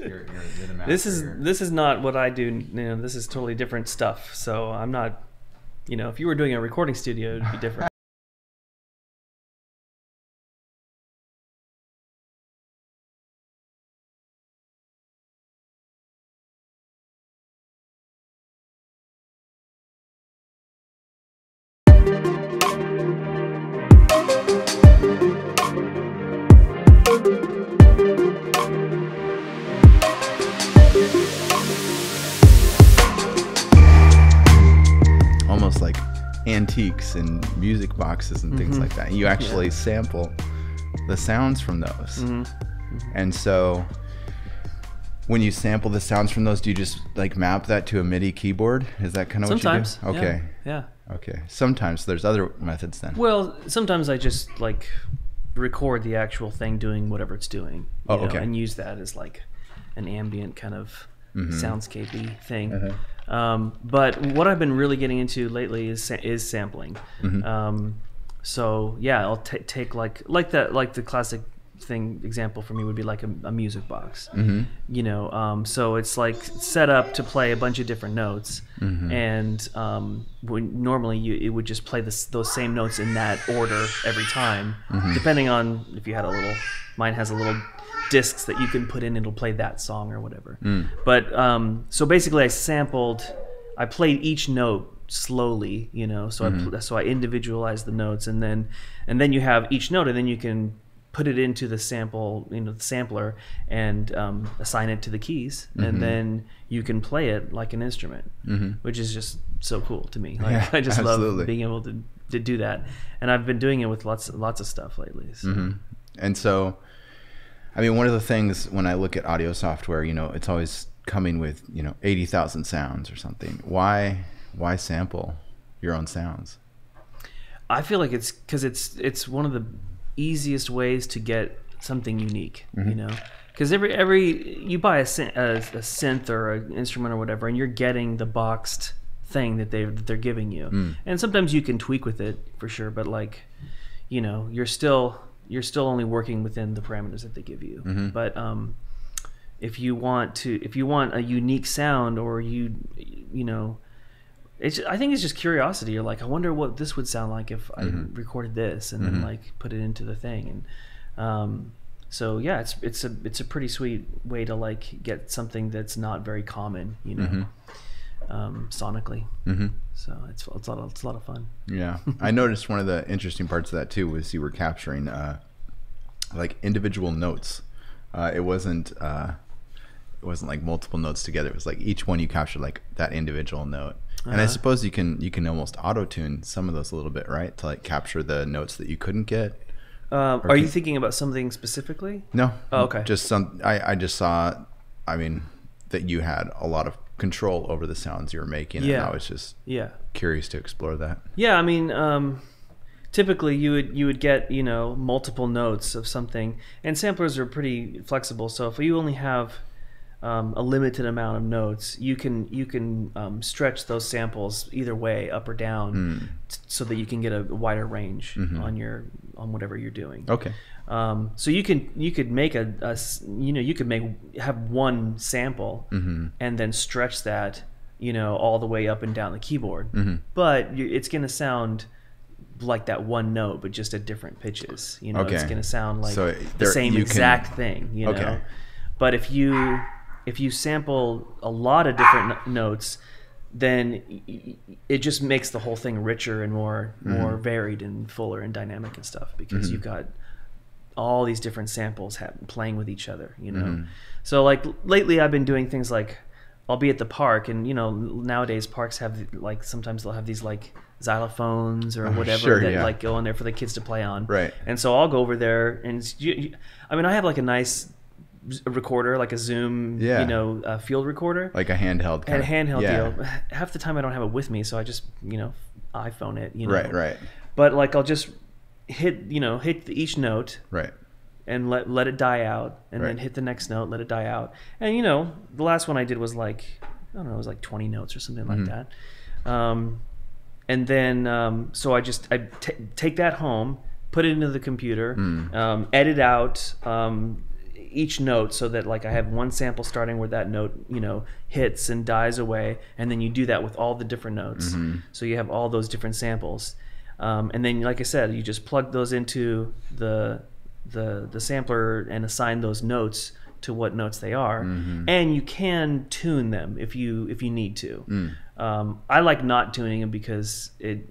you're the master. This is not what I do. You know, this is totally different stuff. So I'm not. You know, if you were doing a recording studio, it'd be different. Almost like antiques and music boxes and things like that. You actually sample the sounds from those. And so when you sample the sounds from those, do you just like map that to a MIDI keyboard? Is that kind of what you do? Sometimes. Okay. Yeah. Okay. Sometimes there's other methods then. Well, sometimes I just like record the actual thing doing whatever it's doing. You know, and use that as like an ambient kind of soundscapey thing. But what I've been really getting into lately is sampling. So yeah, I'll take like the classic thing example for me would be like a music box. You know, so it's like set up to play a bunch of different notes, and when normally it would just play those same notes in that order every time, depending on if you had a little. Mine has a little discs that you can put in, it'll play that song or whatever. But so basically I played each note slowly, you know, so I individualized the notes, and then you have each note, and then you can put it into the sample, you know, the sampler, and assign it to the keys, and then you can play it like an instrument, which is just so cool to me. Like, I just love being able to do that, and I've been doing it with lots of stuff lately. So. And so, I mean, one of the things when I look at audio software, you know, it's always coming with, you know, 80,000 sounds or something. Why sample your own sounds? I feel like it's because it's one of the easiest ways to get something unique, you know, because every you buy a synth or an instrument or whatever, and you're getting the boxed thing that they're giving you, and sometimes you can tweak with it for sure, but like, you know, you're still only working within the parameters that they give you. But if you want a unique sound, or you know, I think it's just curiosity. You're like, I wonder what this would sound like if I recorded this, and then like put it into the thing. And so yeah, it's a pretty sweet way to like get something that's not very common, you know, sonically. So it's a lot of fun. Yeah, I noticed one of the interesting parts of that too was you were capturing like individual notes. It wasn't like multiple notes together. It was like each one you captured like that individual note. And I suppose you can almost auto tune some of those a little bit, right, to like capture the notes that you couldn't get. Are you thinking about something specifically? No. Oh, okay. Just I just saw, I mean, that you had a lot of control over the sounds you were making, and I was just curious to explore that. Yeah, I mean, typically you would get, you know, multiple notes of something, and samplers are pretty flexible. So if you only have a limited amount of notes, you can stretch those samples either way, up or down, so that you can get a wider range on whatever you're doing. Okay. So you could make have one sample and then stretch that, you know, all the way up and down the keyboard, but it's gonna sound like that one note, but just at different pitches. You know, it's gonna sound like the same exact thing. You know, but if you sample a lot of different notes, then it just makes the whole thing richer and more varied and fuller and dynamic and stuff, because you've got all these different samples playing with each other, you know. So like lately I've been doing things like, I'll be at the park, and you know, nowadays parks have like, sometimes they'll have these like xylophones or whatever like go in there for the kids to play on. Right. And so I'll go over there, and I mean, I have like a nice recorder, like a Zoom, you know, field recorder, like a handheld deal. Half the time I don't have it with me, so I just, you know, iPhone it, you know. Right. But like I'll just hit each note, and let it die out, and then hit the next note, let it die out. And you know, the last one I did was like, I don't know, it was like 20 notes or something like that. And then so I take that home, put it into the computer, edit out each note so that like I have one sample starting where that note, you know, hits and dies away, and then you do that with all the different notes. So you have all those different samples, and then like I said, you just plug those into the sampler and assign those notes to what notes they are, and you can tune them if you need to. I like not tuning them because it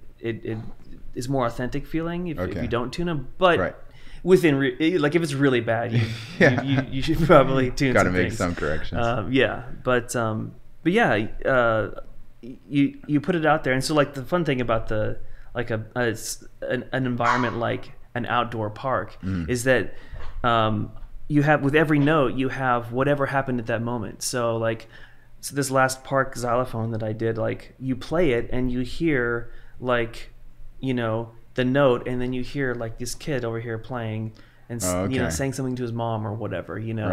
is more authentic feeling if you don't tune them, but within like if it's really bad, you should probably tune. Got to make some corrections. But yeah, you put it out there, and so like the fun thing about it's an environment like an outdoor park is that you have, with every note, you have whatever happened at that moment. So like, this last park xylophone that I did, like you play it and you hear like, you know, the note, and then you hear like this kid over here playing and you know, saying something to his mom or whatever, you know,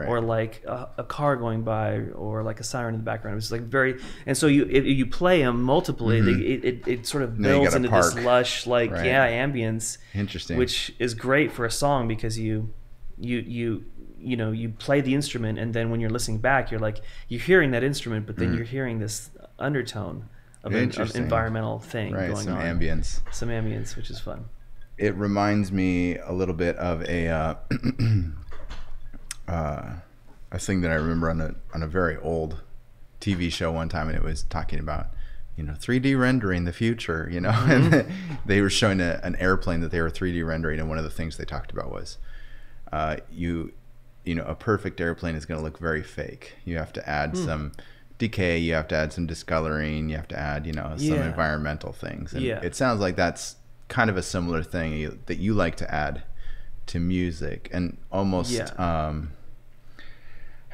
or like a car going by, or like a siren in the background. It was like and so if you play them multiply, it sort of builds into this lush like ambience. Interesting. Which is great for a song, because you know, you play the instrument, and then when you're listening back, you're like, you're hearing that instrument, but then you're hearing this undertone of an environmental thing going on. Some ambience, which is fun. It reminds me a little bit of a thing that I remember on a very old TV show one time, and it was talking about, you know, 3D rendering the future, you know, and they were showing an airplane that they were 3D rendering, and one of the things they talked about was you know, a perfect airplane is going to look very fake. You have to add some decay, you have to add some discoloring, you have to add, you know, some environmental things. And it sounds like that's kind of a similar thing that you like to add to music, and almost I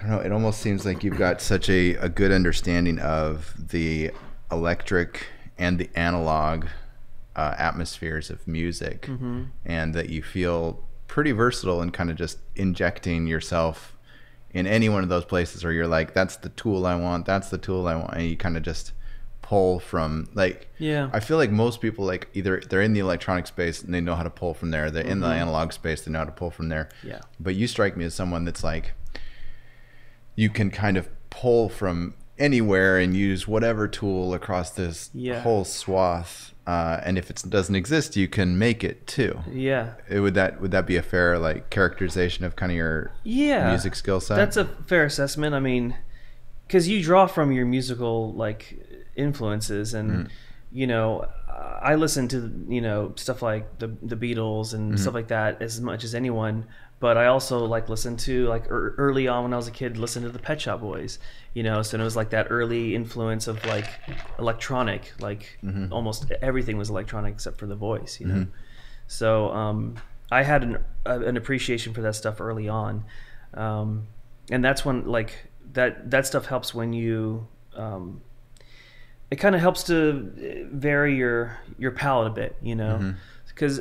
don't know, it almost seems like you've got such a good understanding of the electric and the analog atmospheres of music, and that you feel pretty versatile in kind of just injecting yourself in any one of those places where you're like, that's the tool I want, and you kind of just pull from, like, I feel like most people, like, either they're in the electronic space and they know how to pull from there, they're in the analog space, they know how to pull from there, but you strike me as someone that's like, you can kind of pull from anywhere and use whatever tool across this whole swath, and if it doesn't exist, you can make it too. Would that be a fair, like, characterization of kind of your music skill set? That's a fair assessment. I mean, because you draw from your musical, like, influences, and you know, I listen to, you know, stuff like the Beatles and stuff like that as much as anyone, but I also like listen to, like, early on when I was a kid, listen to the Pet Shop Boys, you know, so it was like that early influence of like electronic, like almost everything was electronic except for the voice, you know. So I had an appreciation for that stuff early on, and that's when, like, that stuff helps when you it kind of helps to vary your palette a bit, you know, because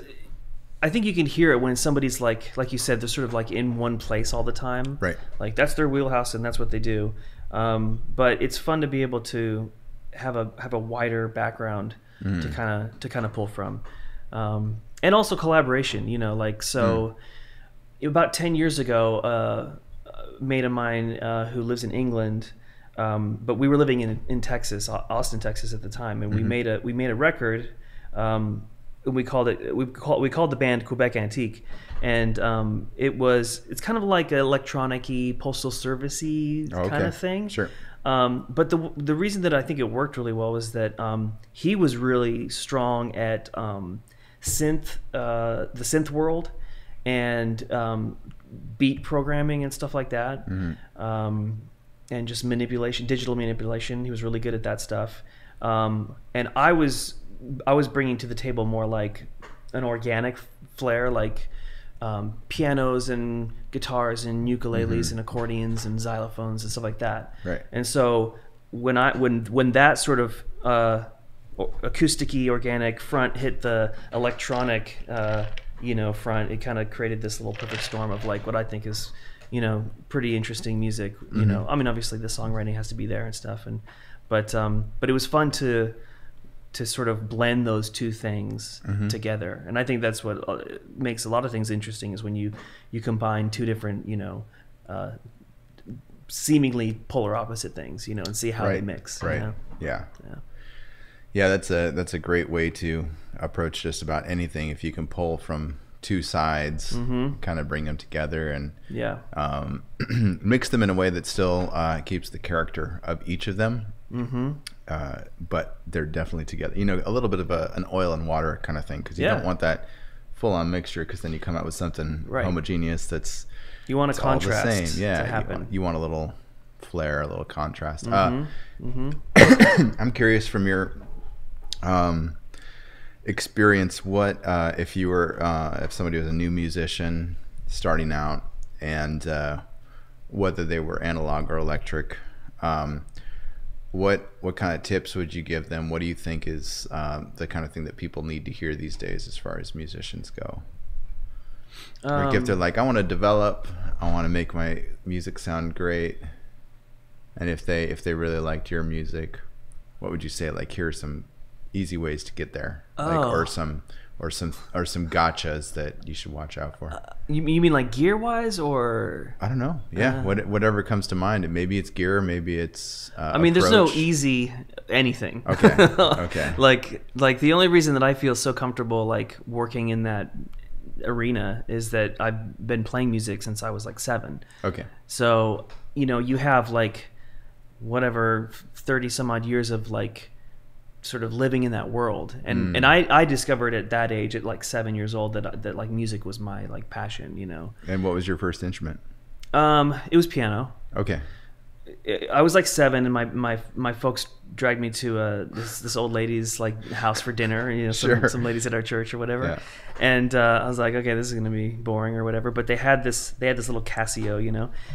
I think you can hear it when somebody's like you said, they're sort of like in one place all the time, like that's their wheelhouse and that's what they do, but it's fun to be able to have a wider background to kind of pull from, and also collaboration, you know, like, so about 10 years ago, a mate of mine who lives in England, but we were living in Texas, Austin, Texas at the time, and we made a record, and we called the band Quebec Antique, and it's kind of like an electronic-y, postal service-y kind of thing. Sure. But the reason that I think it worked really well was that he was really strong at the synth world, and beat programming and stuff like that. And just digital manipulation. He was really good at that stuff. And I was bringing to the table more like an organic flair, like pianos and guitars and ukuleles and accordions and xylophones and stuff like that. And so when that sort of acoustic-y organic front hit the electronic you know, front, it kind of created this little perfect storm of, like, what I think is, you know, pretty interesting music, you know. I mean, obviously the songwriting has to be there and stuff, but it was fun to to sort of blend those two things together. And I think that's what makes a lot of things interesting, is when you combine two different, seemingly polar opposite things, and see how they mix. Right. Yeah. That's a great way to approach just about anything. If you can pull from two sides, kind of bring them together and mix them in a way that still keeps the character of each of them. But they're definitely together, a little bit of an oil and water kind of thing, because you don't want that full-on mixture, because then you come out with something homogeneous that's you want a contrast all the same. to happen. You want a little flair, a little contrast. I'm curious from your experience, what if somebody was a new musician starting out, and whether they were analog or electric, what kind of tips would you give them? What do you think is the kind of thing that people need to hear these days as far as musicians go? Like if they're like, I want to develop, I want to make my music sound great, and if they really liked your music, what would you say? Like, here are some easy ways to get there, or some gotchas that you should watch out for. You mean like gear wise, or I don't know. Yeah, whatever comes to mind. Maybe it's gear, maybe it's I mean, there's no easy anything. Okay. like the only reason that I feel so comfortable like working in that arena is that I've been playing music since I was like 7. Okay. So, you have like whatever 30 some odd years of like sort of living in that world, and I discovered at that age, at like 7 years old, that like music was my like passion. And what was your first instrument? It was piano. Okay. I was like 7, and my folks dragged me to this old lady's like house for dinner. Some ladies at our church or whatever. Yeah. And I was like, okay, this is gonna be boring or whatever. But they had this little Casio,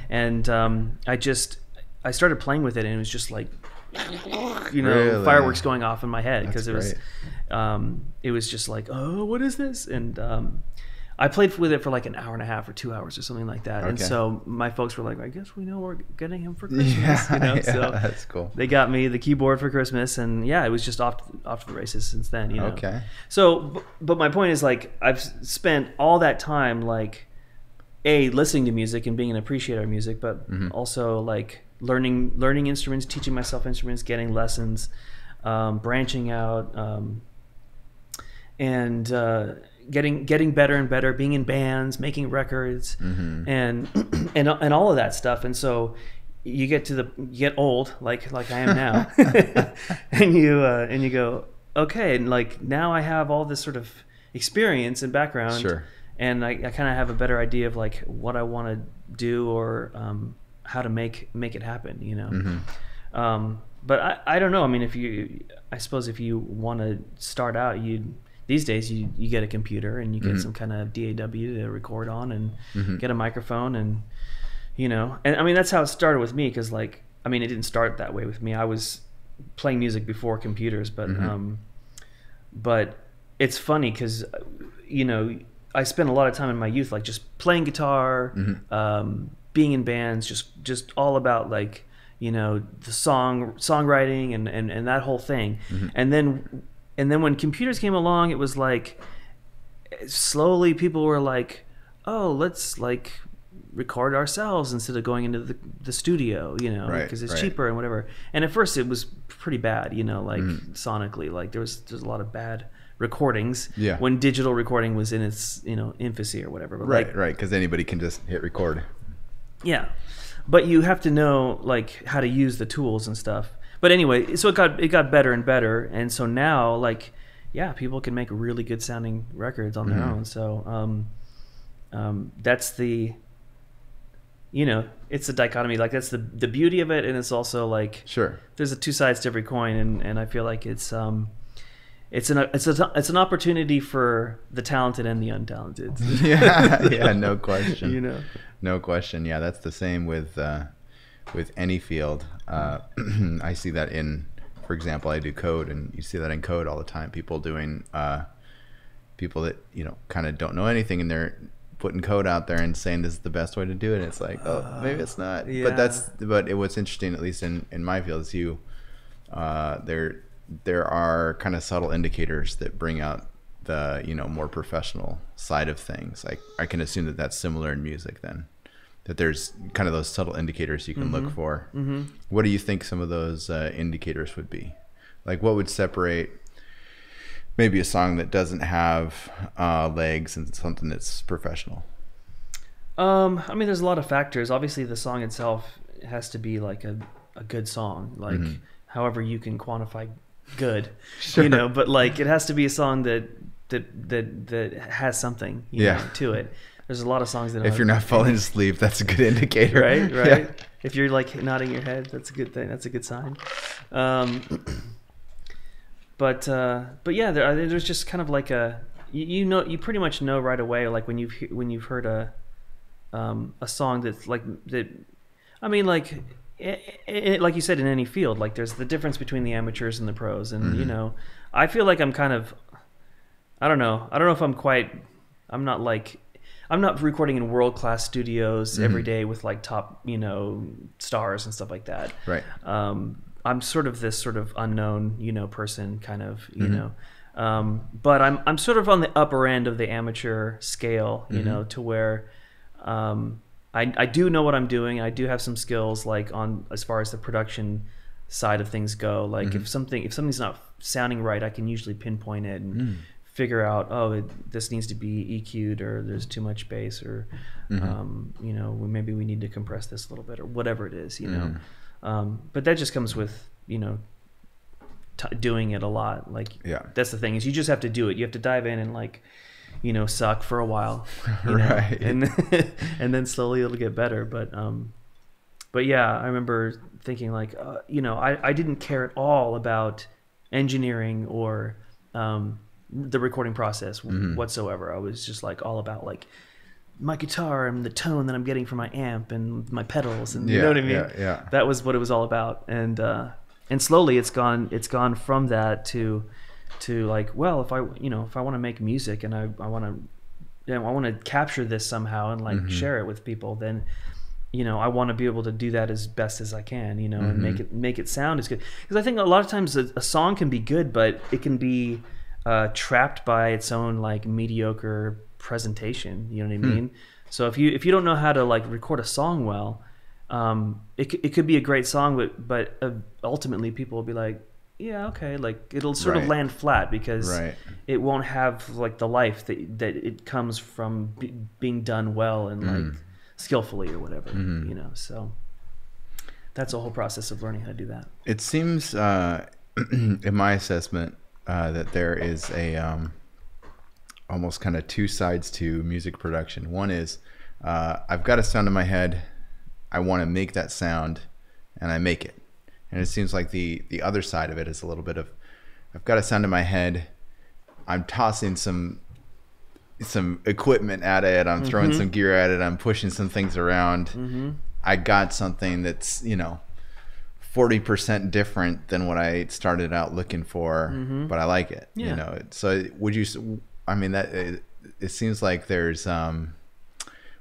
and I started playing with it, and it was just like, really? Fireworks going off in my head, because it was just like, oh, what is this? And I played with it for like an hour and a half or 2 hours or something like that. Okay. And so my folks were like, I guess we know we're getting him for Christmas. So that's cool. They got me the keyboard for Christmas, and it was just off to the races since then. Okay. So, but my point is, like, I've spent all that time like listening to music and being an appreciator of music, but also like learning instruments, teaching myself instruments, getting lessons, branching out, and getting better and better, being in bands, making records, and all of that stuff. And so you get old, like I am now, and you go, okay, and like now I have all this sort of experience and background. Sure. And I kind of have a better idea of like what I want to do, or how to make it happen, But I don't know. I mean, I suppose if you want to start out, these days you get a computer and you get some kind of DAW to record on, and get a microphone, and and I mean, that's how it started with me, because like, I mean, it didn't start that way with me. I was playing music before computers, but it's funny because I spent a lot of time in my youth like just playing guitar, being in bands, just all about like the songwriting and that whole thing. And then when computers came along, it was like slowly people were like, oh, let's like record ourselves instead of going into the studio, because it's cheaper and whatever. And at first it was pretty bad, like sonically, like there's a lot of bad recordings when digital recording was in its infancy or whatever. But right, because anybody can just hit record. Yeah, but you have to know like how to use the tools and stuff. But anyway, so it got better and better, and so now like people can make really good sounding records on their own. So that's the it's a dichotomy. Like that's the beauty of it, and it's also like there's two sides to every coin, and I feel like it's an opportunity for the talented and the untalented. yeah, no question. No question. Yeah, that's the same with any field. I see that in, for example, I do code, and you see that in code all the time. People doing people that kind of don't know anything, and they're putting code out there and saying this is the best way to do it. And it's like, oh, maybe it's not. Yeah. But what's interesting, at least in my field, is there are kind of subtle indicators that bring out the, you know, more professional side of things. I can assume that that's similar in music then, that there's kind of those subtle indicators you can look for. What do you think some of those indicators would be? Like, what would separate maybe a song that doesn't have legs and something that's professional? I mean, there's a lot of factors. Obviously, the song itself has to be like a good song, like however you can quantify good, you know. But like, it has to be a song that has something, you know, to it. There's a lot of songs that if you're not falling asleep, that's a good indicator, right? Yeah. If you're like nodding your head, that's a good thing. That's a good sign. But yeah, there's just kind of like you pretty much know right away, like when you've heard a song that's like that. I mean, like like you said, in any field, like there's the difference between the amateurs and the pros, and you know, I feel like I'm kind of, I don't know if I'm not recording in world-class studios every day with like top, you know, stars and stuff like that. Right. I'm sort of this sort of unknown, you know, person kind of, you know, but I'm sort of on the upper end of the amateur scale, you know, to where, I do know what I'm doing. I do have some skills, like on as far as the production side of things go. Like if something's not sounding right, I can usually pinpoint it and figure out, oh, this needs to be EQ'd, or there's too much bass, or you know, maybe we need to compress this a little bit, or whatever it is, you know. But that just comes with, you know, doing it a lot. Like, that's the thing, is you just have to do it. You have to dive in and, like, you know, suck for a while, you know, and then slowly it'll get better. But yeah, I remember thinking, like, you know, I didn't care at all about engineering or the recording process whatsoever. I was just like all about like my guitar and the tone that I'm getting from my amp and my pedals, and you know what I mean? Yeah. That was what it was all about. And slowly it's gone from that to like, well, if I want to make music and I want to capture this somehow and like share it with people, then, you know, I want to be able to do that as best as I can, you know, and make it sound as good. Because I think a lot of times a song can be good, but it can be trapped by its own like mediocre presentation. You know what I mean? So if you don't know how to like record a song well, it could be a great song, but ultimately people will be like, yeah, okay, like it'll sort of land flat because it won't have like the life that it comes from being done well and like skillfully or whatever, you know. So that's a whole process of learning how to do that. It seems, in my assessment, that there is a almost kind of two sides to music production. One is I've got a sound in my head, I want to make that sound, and I make it. And it seems like the other side of it is a little bit of, I've got a sound in my head, I'm tossing some equipment at it, I'm throwing some gear at it, I'm pushing some things around. I got something that's, you know, 40% different than what I started out looking for, but I like it. You know. So would you, I mean, that it seems like there's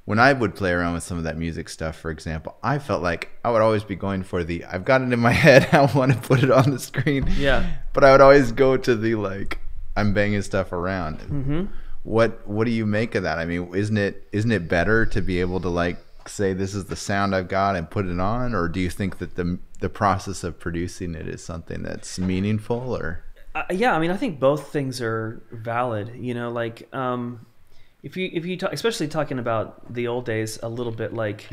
when I would play around with some of that music stuff, for example, I felt like I would always be going for the, I've got it in my head, I want to put it on the screen. Yeah. But I would always go to the, like, I'm banging stuff around. What do you make of that? I mean, isn't it better to be able to, like, say this is the sound I've got and put it on, or do you think that the process of producing it is something that's meaningful? Or yeah, I mean, I think both things are valid, you know, like if you talk, especially talking about the old days a little bit, like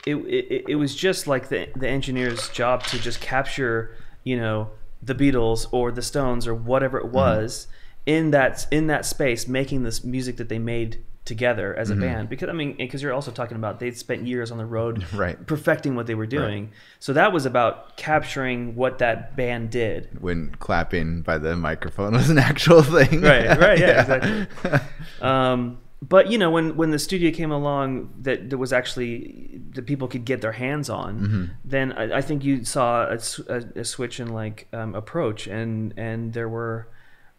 it was just like the engineer's job to just capture, you know, the Beatles or the Stones or whatever it was in that space, making this music that they made together as a band. Because I mean, because you're also talking about they'd spent years on the road perfecting what they were doing. So that was about capturing what that band did. When clapping by the microphone was an actual thing. Yeah, exactly. But you know, when the studio came along that was actually that people could get their hands on, then I think you saw a switch in like approach, and there were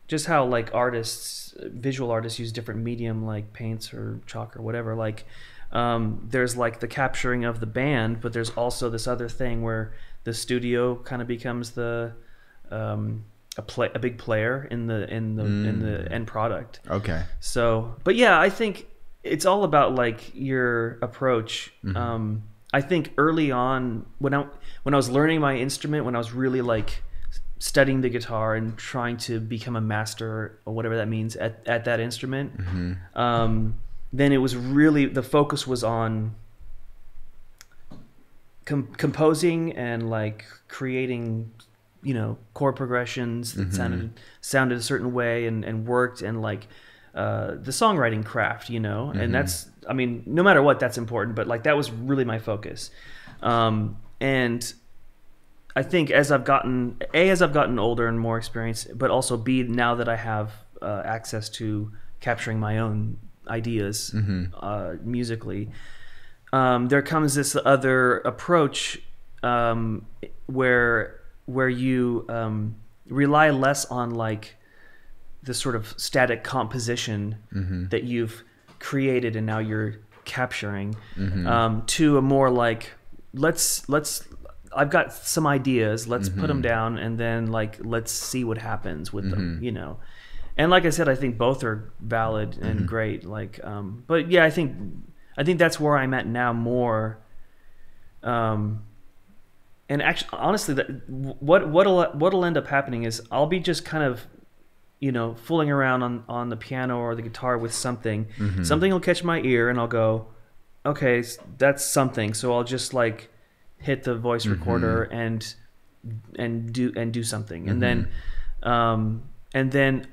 just how like visual artists use different medium like paints or chalk or whatever. Like there's like the capturing of the band, but there's also this other thing where the studio kind of becomes the a big player in the end product. Okay. So, but yeah, I think it's all about like your approach. I think early on when I was learning my instrument, when I was really like studying the guitar and trying to become a master or whatever that means at that instrument, then it was really, the focus was on composing and like creating, you know, chord progressions that sounded a certain way and worked, and like the songwriting craft, you know, and that's, I mean, no matter what, that's important, but like that was really my focus. And I think as I've gotten older and more experienced, but also B, now that I have access to capturing my own ideas musically, there comes this other approach where you rely less on like the sort of static composition that you've created and now you're capturing, to a more like, I've got some ideas, let's put them down, and then like let's see what happens with them, you know. And like I said, I think both are valid and great. Like, but yeah, I think that's where I'm at now more. And actually, honestly, what'll end up happening is I'll be just kind of, you know, fooling around on the piano or the guitar with something. Something will catch my ear, and I'll go, okay, that's something. So I'll just like hit the voice recorder and do something, and then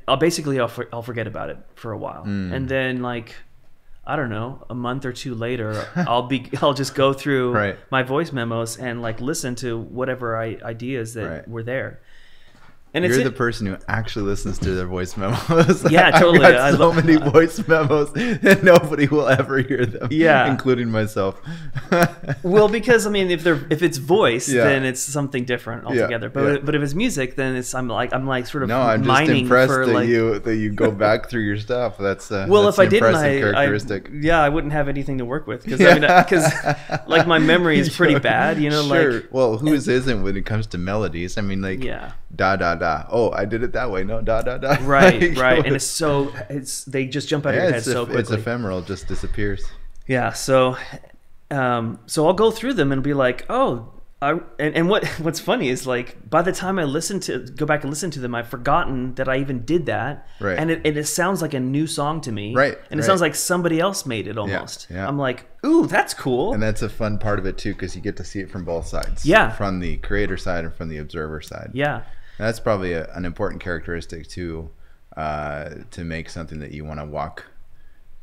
I'll forget about it for a while, and then like, I don't know, a month or two later, I'll just go through my voice memos and like listen to whatever ideas that were there. And you're the person who actually listens to their voice memos. Yeah, totally. I've got so many voice memos and nobody will ever hear them. Yeah, including myself. Well, because I mean, if it's voice, then it's something different altogether. But if it's music, then it's I'm like sort of I'm mining just impressed for that you go back through your stuff. That's well, that's if I didn't, characteristic. I wouldn't have anything to work with, because like my memory is pretty bad. You know, like, well, whose isn't when it comes to melodies? I mean, like da da da. Oh, I did it that way. No, da da da. Right, right. And they just jump out of your head so quickly. It's ephemeral, it just disappears. Yeah. So I'll go through them and be like, oh, what's funny is like by the time I go back and listen to them, I've forgotten that I even did that. Right. And it sounds like a new song to me. Right. And it sounds like somebody else made it almost. Yeah. I'm like, ooh, that's cool. And that's a fun part of it too, because you get to see it from both sides. Yeah. From the creator side and from the observer side. Yeah. And that's probably an important characteristic too, to make something that you want to walk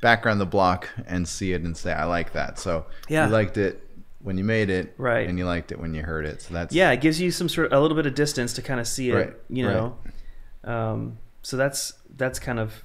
back around the block and see it and say, I like that. So you liked it when you made it, right? And you liked it when you heard it. So that's it gives you a little bit of distance to kind of see it, you know. So that's kind of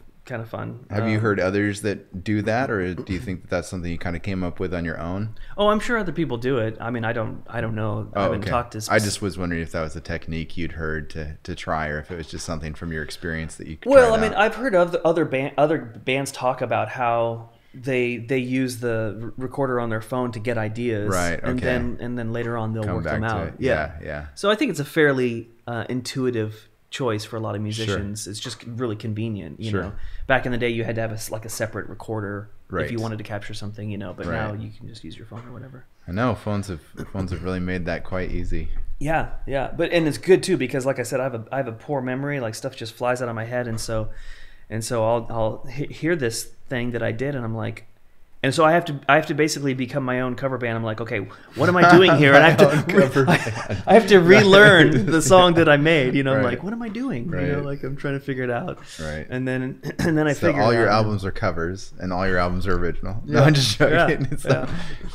fun. Have you heard others that do that, or do you think that that's something you kind of came up with on your own? Oh, I'm sure other people do it. I mean, I don't know. I haven't talked to. I just was wondering if that was a technique you'd heard to try, or if it was just something from your experience that you could Well, I mean, I've heard of other bands talk about how they use the recorder on their phone to get ideas, right? Okay. And then later on they'll work them out. Yeah. So I think it's a fairly intuitive choice for a lot of musicians. Sure. It's just really convenient, you know. Back in the day, you had to have a separate recorder if you wanted to capture something, you know. But now you can just use your phone or whatever. I know phones have really made that quite easy. Yeah. But it's good too, because like I said, I have a poor memory. Like stuff just flies out of my head, and so I'll hear this thing that I did, and I'm like. And so I have to basically become my own cover band. I'm like, okay, what am I doing here? And I have to relearn the song that I made. You know, I'm like, what am I doing? You know, like I'm trying to figure it out. Right. And then I figure. So all your albums are covers, and all your albums are original. No, I'm just joking. It's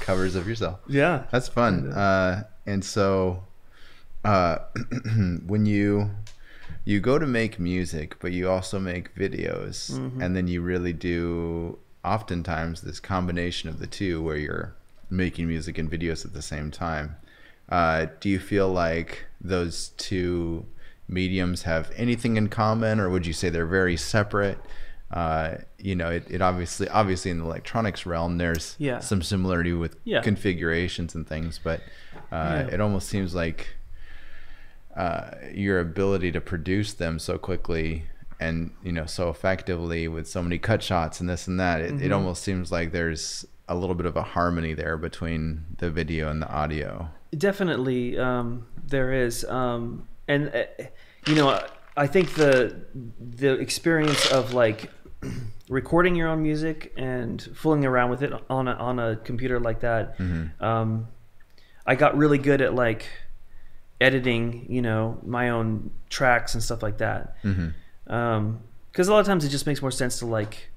covers of yourself. Yeah. That's fun. And so, when you go to make music, but you also make videos, and then you really do. Oftentimes this combination of the two, where you're making music and videos at the same time. Do you feel like those two mediums have anything in common, or would you say they're very separate? You know, it obviously in the electronics realm, there's some similarity with configurations and things, but it almost seems like your ability to produce them so quickly and, you know, so effectively with so many cut shots and this and that, it almost seems like there's a little bit of a harmony there between the video and the audio. Definitely, there is, and you know, I think the experience of like recording your own music and fooling around with it on a computer like that, I got really good at like editing, you know, my own tracks and stuff like that. Because a lot of times it just makes more sense to like,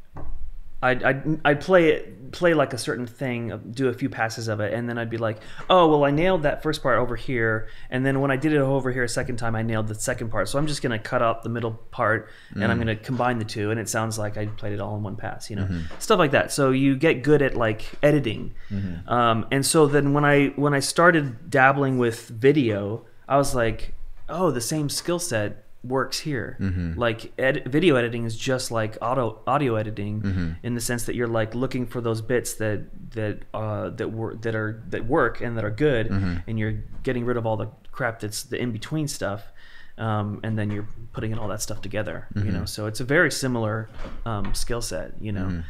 I'd play like a certain thing, do a few passes of it, and then I'd be like, oh, well, I nailed that first part over here, and then when I did it over here a second time, I nailed the second part. So I'm just gonna cut out the middle part, and I'm gonna combine the two, and it sounds like I played it all in one pass, you know, stuff like that. So you get good at like editing, and so then when I started dabbling with video, I was like, oh, the same skill set works here. Like video editing is just like audio editing, in the sense that you're like looking for those bits that work and that are good, and you're getting rid of all the crap that's the in between stuff, and then you're putting all that stuff together. You know, so it's a very similar skill set. You know,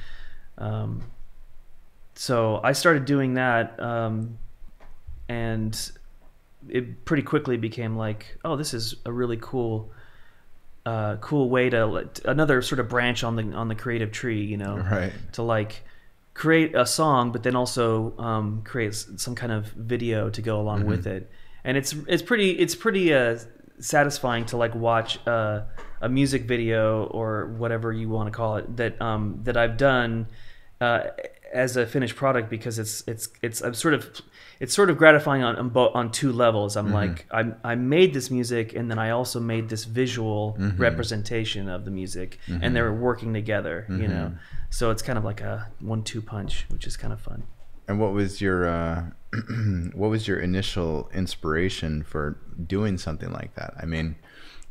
so I started doing that, and it pretty quickly became like, oh, this is a really cool way to another sort of branch on the creative tree, you know, to like create a song, but then also create some kind of video to go along with it. And it's pretty satisfying to like watch a music video or whatever you want to call it that I've done as a finished product, because it's sort of gratifying on two levels. I'm like, I made this music, and then I also made this visual representation of the music, and they're working together, you know. So it's kind of like a 1-2 punch, which is kind of fun. And what was your initial inspiration for doing something like that? I mean,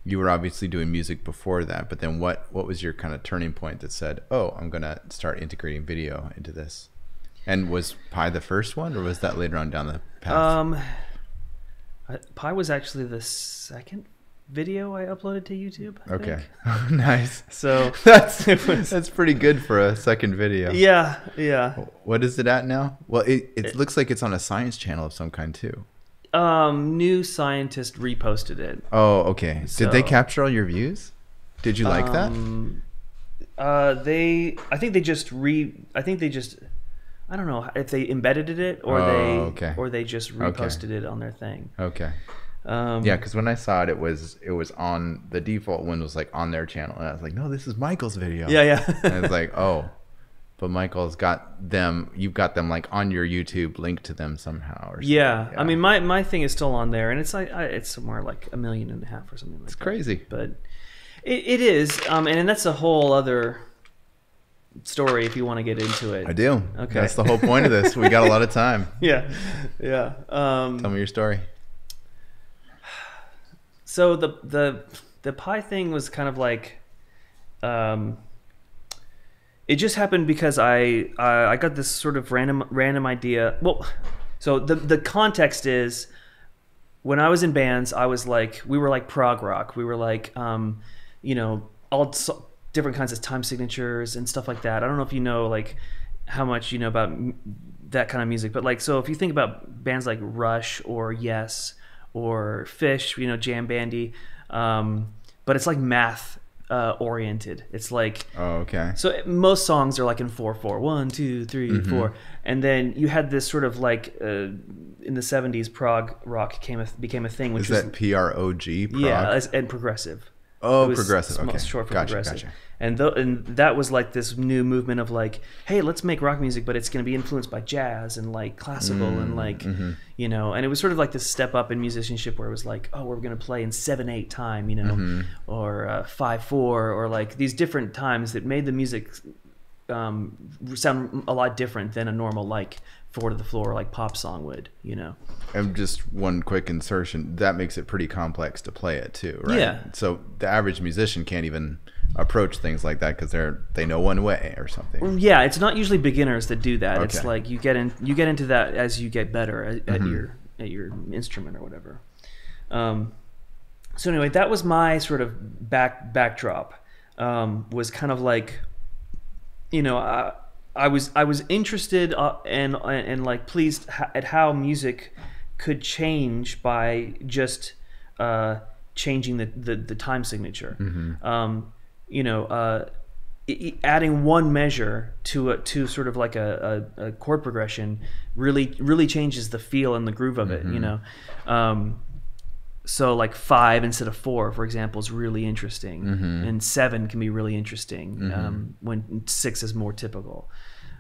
you were obviously doing music before that, but then what was your kind of turning point that said, oh, I'm gonna start integrating video into this? And was Pi the first one, or was that later on down the path? Pi was actually the second video I uploaded to YouTube, I think. Nice. So that's pretty good for a second video. Yeah, yeah. What is it at now? Well, it looks like it's on a science channel of some kind too. New Scientist reposted it. Oh, okay. So, did they capture all your views? Did you like that? I think they just I don't know if they embedded it or they just reposted it on their thing. Okay. Yeah, because when I saw it, it was on the default one was like on their channel, and I was like, no, this is Michael's video. Yeah, yeah. And I was like, oh, but Michael's got them. You've got them like on your YouTube, linked to them somehow. Or something. Yeah. I mean, my thing is still on there, and it's like it's somewhere like 1.5 million or something like that. It's crazy, but it is. And that's a whole other story if you want to get into it. I do. Okay. That's the whole point of this. We got a lot of time. Yeah. Yeah. Tell me your story. So the Pi thing was kind of like, it just happened because I got this sort of random idea. Well, so the context is, when I was in bands, I was like, we were like prog rock. We were like, you know, all different kinds of time signatures and stuff like that. I don't know if you know like how much you know about that kind of music, but like, so if you think about bands like Rush or Yes or Fish, you know, Jam Bandy, but it's like math oriented. It's like, oh, okay. So most songs are like in 4/4, 1, 2, 3, 4, and then you had this sort of like in the 70s, prog rock became a thing, which is that PROG? Prog? Yeah, and progressive. Oh, progressive. Okay, short for progressive. Gotcha. And that was like this new movement of like, hey, let's make rock music, but it's going to be influenced by jazz and like classical and like, you know, and it was sort of like this step up in musicianship where it was like, oh, we're going to play in 7/8 time, you know, or 5/4, or like these different times that made the music sound a lot different than a normal like 4 to the floor like pop song would, you know. And just one quick insertion, that makes it pretty complex to play it too, right? Yeah. So the average musician can't even approach things like that because they know one way or something. Yeah, it's not usually beginners that do that. Okay. It's like you get into that as you get better at your instrument or whatever. So anyway, that was my sort of backdrop. Was kind of like, I was interested and like pleased at how music could change by just changing the time signature. Adding one measure to sort of like a chord progression really changes the feel and the groove of it. So like 5 instead of 4, for example, is really interesting, and 7 can be really interesting when 6 is more typical.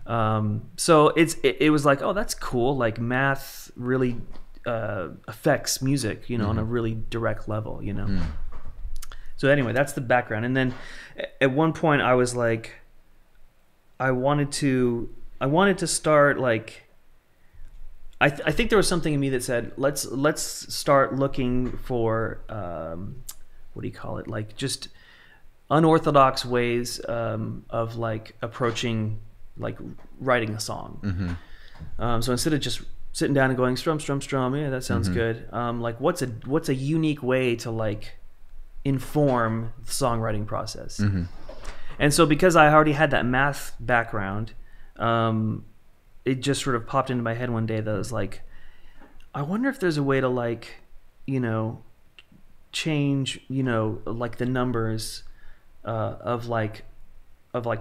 So it was like, oh, that's cool. Like math really affects music, on a really direct level. So anyway, that's the background. And then at one point, I was like, I wanted to start like. I think there was something in me that said, let's start looking for what do you call it? Like just unorthodox ways of like approaching like writing a song. So instead of just sitting down and going strum, yeah, that sounds good. Like what's a unique way to like inform the songwriting process? And so because I already had that math background, it just sort of popped into my head one day that was like, I wonder if there's a way to like, change, like the numbers of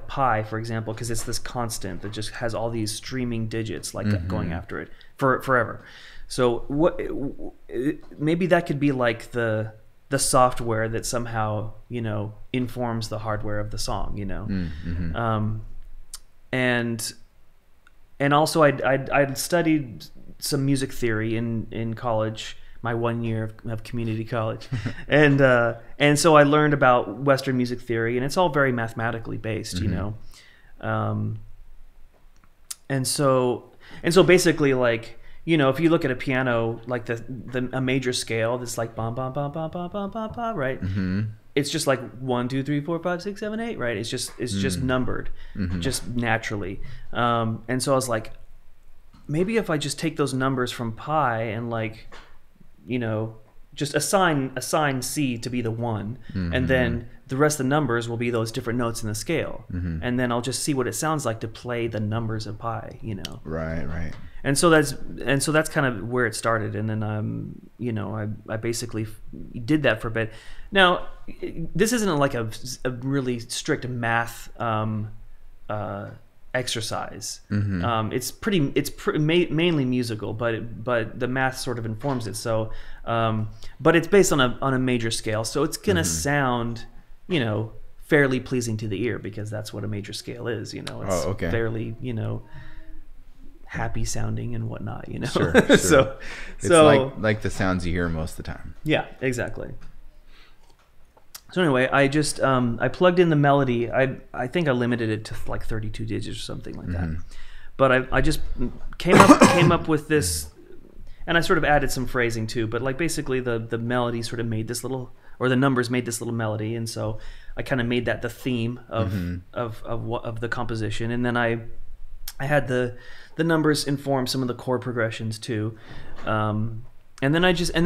pi, for example, because it's this constant that just has all these streaming digits like going after it forever. So maybe that could be like the software that somehow informs the hardware of the song, and also I'd studied some music theory in college, my 1 year of community college, and so I learned about Western music theory, and it's all very mathematically based, and so basically like. If you look at a piano, like a major scale, that's like bum bum bum bum bum bum bum bum, right? It's just like 1, 2, 3, 4, 5, 6, 7, 8, right? It's just numbered, just naturally. And so I was like, maybe if I just take those numbers from pi and like, just assign C to be the 1, and then the rest of the numbers will be those different notes in the scale, and then I'll just see what it sounds like to play the numbers of pi, Right. And so that's kind of where it started, and then I basically did that for a bit. Now, this isn't like a really strict math exercise. It's mainly musical, but the math sort of informs it. So, but it's based on a major scale, so it's gonna sound, fairly pleasing to the ear, because that's what a major scale is. It's fairly, happy sounding and whatnot. Sure. so it's like the sounds you hear most of the time. Yeah, exactly. So anyway, I just I plugged in the melody. I think I limited it to like 32 digits or something like that. But I just came up with this, and I sort of added some phrasing too. But like basically the melody sort of made this little, or the numbers made this little melody, and so I kind of made that the theme of the composition, and then I had the numbers inform some of the chord progressions too. And then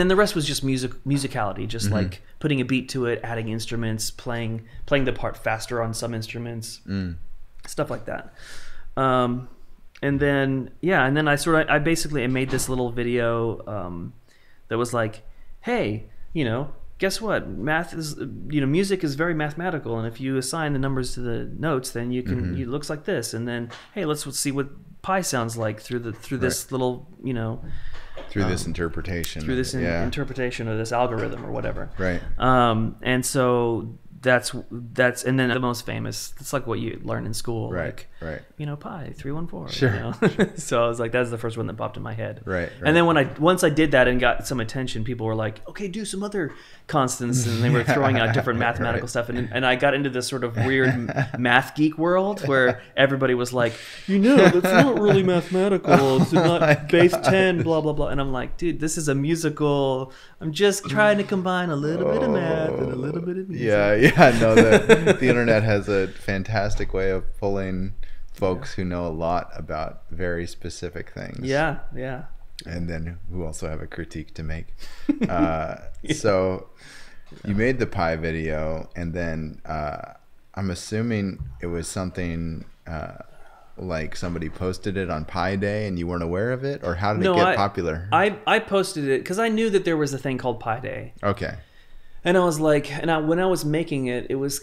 the rest was just musicality, just like putting a beat to it, adding instruments, playing the part faster on some instruments, stuff like that. And then I basically made this little video that was like, hey, guess what? Music is very mathematical, and if you assign the numbers to the notes, then you can it looks like this, and then hey, let's see what pi sounds like through this little this interpretation interpretation of this algorithm or whatever, right? And so that's and then the most famous, it's like what you learn in school, right? Pi 314. Sure. So I was like, that's the first one that popped in my head. Right. And then once I did that and got some attention, people were like, okay, do some other constants, and they were throwing out different mathematical stuff, and I got into this sort of weird math geek world where everybody was like, that's not really mathematical, it's not base 10, blah blah blah, and I'm like, dude, this is a musical. I'm just trying to combine a little bit of math and a little bit of music. No, the internet has a fantastic way of pulling folks who know a lot about very specific things. Yeah. And then who also have a critique to make. So You made the pie video, and then I'm assuming it was something like somebody posted it on Pi Day and you weren't aware of it, or how did it get popular? I posted it because I knew that there was a thing called Pi Day. Okay. And I was like, when I was making it, it was,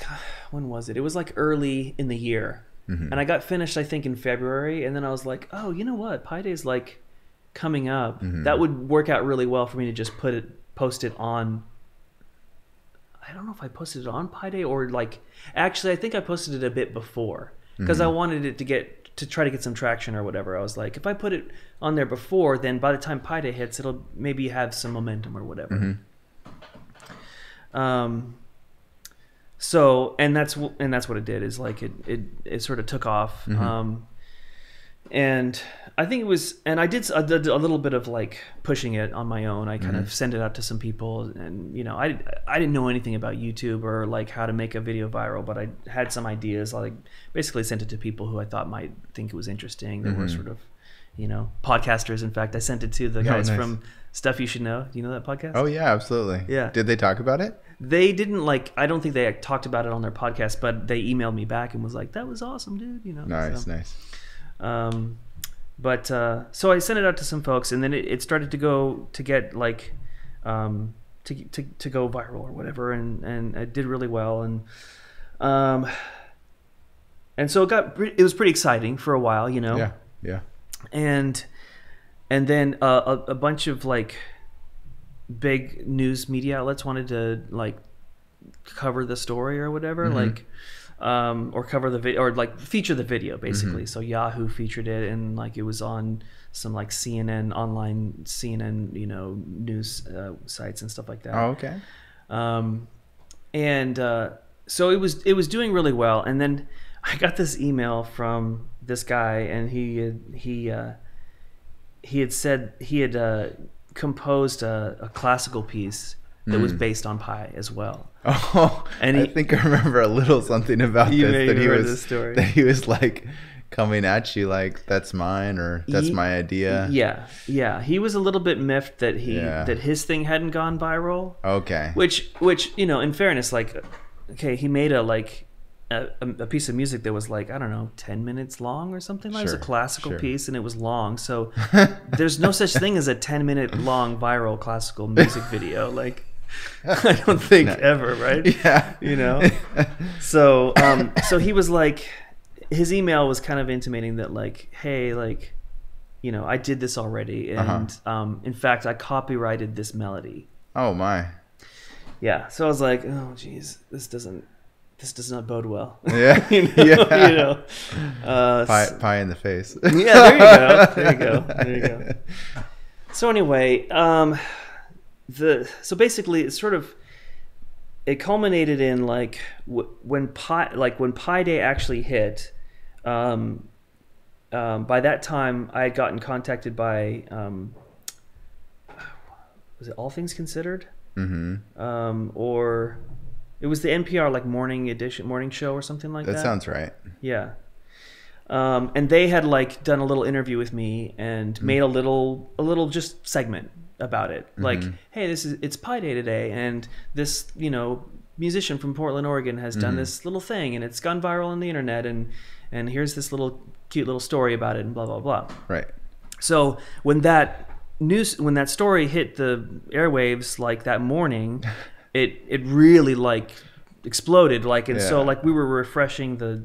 when was it? It was like early in the year. And I got finished, I think, in February. And then I was like, oh, you know what? Pi Day is like coming up. That would work out really well for me to just post it on. I don't know if I posted it on Pi Day or like, actually, I think I posted it a bit before because I wanted it to try to get some traction or whatever. I was like, if I put it on there before, then by the time Pi Day hits, it'll maybe have some momentum or whatever. So, and that's what it did, is like it sort of took off. And I think it was, and I did a little bit of like pushing it on my own. I kind of sent it out to some people, and you know, I didn't know anything about YouTube or like how to make a video viral, but I had some ideas. I like basically sent it to people who I thought might think it was interesting. That were sort of, you know, podcasters. In fact, I sent it to the guys from Stuff You Should Know. Do you know that podcast? Oh yeah, absolutely. Yeah. Did they talk about it? They didn't I don't think they talked about it on their podcast, but they emailed me back and was like, that was awesome, dude. You know. Nice. But so I sent it out to some folks, and then it started to get like, to go viral or whatever. And it did really well. And so it was pretty exciting for a while, you know? Yeah. And then a bunch of like big news media outlets wanted to like cover the story or whatever, like, or cover the video, or like feature the video basically. So Yahoo featured it, and like it was on some like online CNN, you know, news sites and stuff like that. Oh, okay. So it was doing really well, and then I got this email from this guy, and he had said he had composed a classical piece that was based on Pi as well. Oh, and I think I remember a little something about this. That he was like coming at you like, that's mine, or that's my idea. Yeah. He was a little bit miffed that that his thing hadn't gone viral. Okay. Which you know, in fairness, like, okay, he made a piece of music that was like, I don't know, 10 minutes long or something. It was a classical piece, and it was long. So there's no such thing as a 10-minute long viral classical music video. Like, I don't think ever, right? Yeah. You know? So he was like, his email was kind of intimating that like, hey, like, you know, I did this already. And in fact, I copyrighted this melody. Oh my. Yeah. So I was like, oh geez, this does not bode well. Yeah. You know? Pie in the face. Yeah, there you go. So anyway, so basically it culminated in like when Pi Day actually hit. By that time, I had gotten contacted by was it All Things Considered? Or it was the NPR like morning show or something like that. That sounds right. Yeah. And they had like done a little interview with me and made a little just segment about it. Like, hey, it's Pi Day today, and this, you know, musician from Portland, Oregon has done this little thing, and it's gone viral on the internet, and here's this cute little story about it, and blah blah blah. Right. So when that story hit the airwaves like that morning, it really like exploded, like, and so like we were refreshing the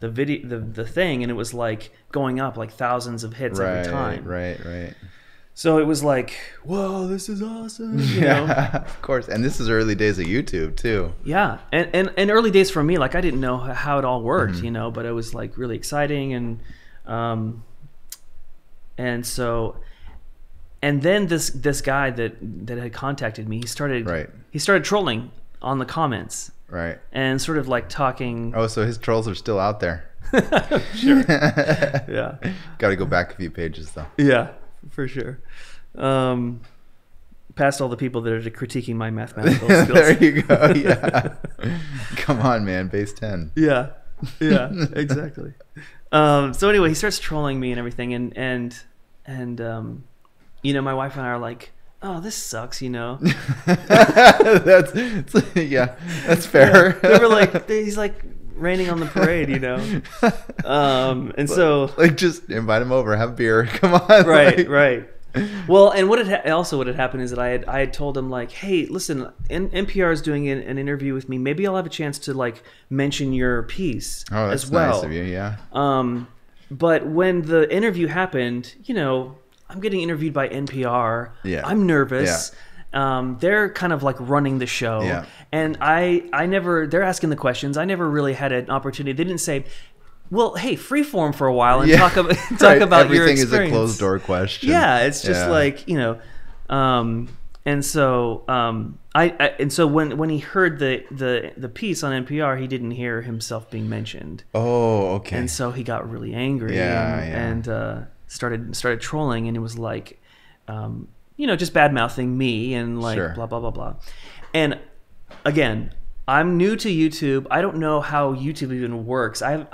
video, the thing, and it was like going up like thousands of hits every time. Right. So it was like, whoa, this is awesome. You know? Of course. And this is early days of YouTube too. Yeah. And early days for me, like I didn't know how it all worked, you know, but it was like really exciting. And so, and then this guy that had contacted me, he started trolling on the comments. Right. And sort of like talking. Oh, so his trolls are still out there. Sure. Yeah. Got to go back a few pages though. Yeah. For sure. Past all the people that are critiquing my mathematical skills. There you go. Yeah. Come on, man. Base 10. Yeah. Exactly. So anyway, he starts trolling me and everything, and you know, my wife and I are like, oh, this sucks, you know. That's fair. Yeah, they were like, he's like raining on the parade, you know. And so like just invite him over, have a beer, come on. Right, right. Well, and what had happened is that I had told him like, hey, listen, NPR is doing an interview with me. Maybe I'll have a chance to like mention your piece as well. Nice of you, yeah. But when the interview happened, you know, I'm getting interviewed by NPR. Yeah. I'm nervous. Yeah. They're kind of like running the show. Yeah. And I never, they're asking the questions. I never really had an opportunity. They didn't say, well, hey, freeform for a while and talk about Everything your experience. Is a closed door question. Yeah, it's just like, you know, and so when he heard the piece on NPR, he didn't hear himself being mentioned. Oh, okay. And so he got really angry and started trolling, and it was like, you know, just bad mouthing me and like blah blah blah blah. And again, I'm new to YouTube. I don't know how YouTube even works. I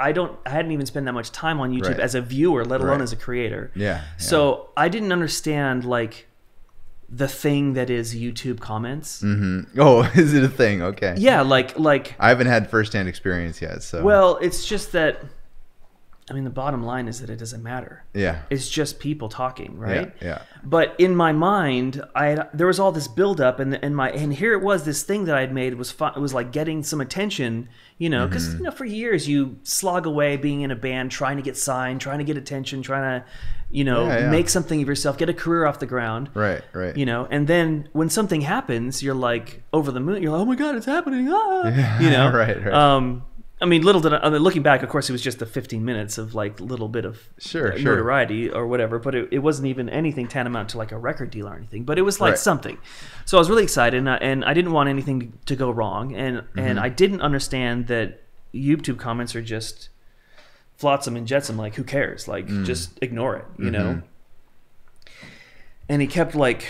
hadn't even spent that much time on YouTube as a viewer, let alone as a creator. Yeah. So I didn't understand like the thing that is YouTube comments. Mm-hmm. Oh, is it a thing? Okay. Yeah, like I haven't had firsthand experience yet. So well, it's just that. I mean, the bottom line is that it doesn't matter. Yeah. It's just people talking, right? Yeah. But in my mind, there was all this buildup, and here it was, this thing that I had made was fun. It was like getting some attention, you know, because you know, for years you slog away being in a band, trying to get signed, trying to get attention, trying to, you know, make something of yourself, get a career off the ground. Right. You know, and then when something happens, you're like over the moon. You're like, oh my God, it's happening! Ah! You know, right. I mean, looking back, of course, it was just the 15 minutes of like a little bit of notoriety or whatever, but it wasn't even anything tantamount to like a record deal or anything, but it was like something. So I was really excited, and I didn't want anything to go wrong, and I didn't understand that YouTube comments are just flotsam and jetsam, like who cares? Like just ignore it, you know? And he kept like,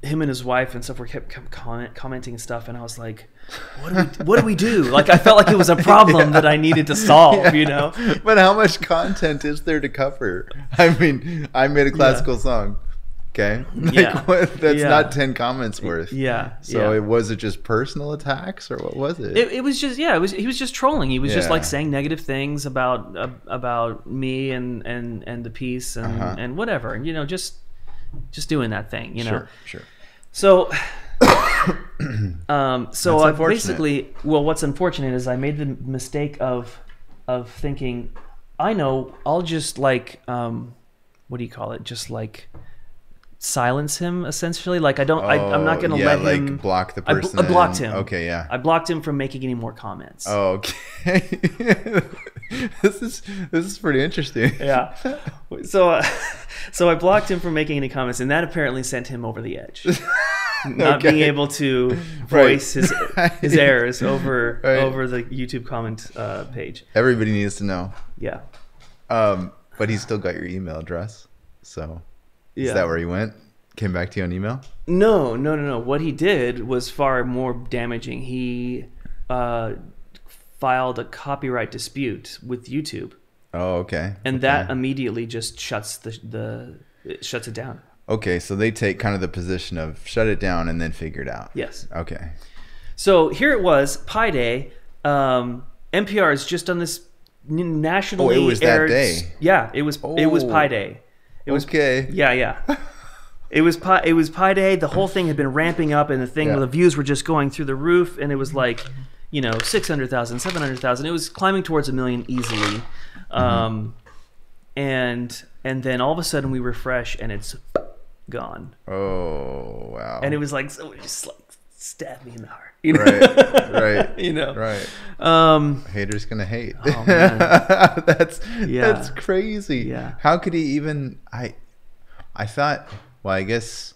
him and his wife and stuff were kept commenting and stuff, and I was like, what do we do? Like I felt like it was a problem that I needed to solve, you know. But how much content is there to cover? I mean, I made a classical song. Okay, like, that's not 10 comments worth. Yeah. So was it just personal attacks, or what was it? It was just he was just trolling. He was just like saying negative things about me and the piece and whatever, and you know, just doing that thing, you know. Sure. So I basically, well, what's unfortunate is I made the mistake of thinking, I know, I'll just like, what do you call it? Just like silence him, essentially. Like I'm not going to let him, like block the person. I blocked him. Okay, yeah. I blocked him from making any more comments. Oh, okay. This is pretty interesting. Yeah. So I blocked him from making any comments, and that apparently sent him over the edge. Not being able to voice his errors over the YouTube comment page. Everybody needs to know. Yeah. But he still got your email address. So is that where he went? Came back to you on email? No. What he did was far more damaging. He filed a copyright dispute with YouTube. Oh, okay. And that immediately just shuts shuts it down. Okay, so they take kind of the position of shut it down and then figure it out. Yes. Okay. So here it was, Pi Day. NPR has just done this nationally aired. Oh, it was that day. Yeah, it was Pi Day. It was okay. Yeah. It was Pi Day. The whole thing had been ramping up, and the views were just going through the roof, and it was like, you know, 600,000, 700,000. It was climbing towards 1 million easily. And then all of a sudden we refresh, and it's gone. Oh, wow. And it was like, so it just like stabbed me in the heart. You know? Right. You know? Right. Haters gonna hate. Oh, man. That's crazy. Yeah. How could he even, I thought, well, I guess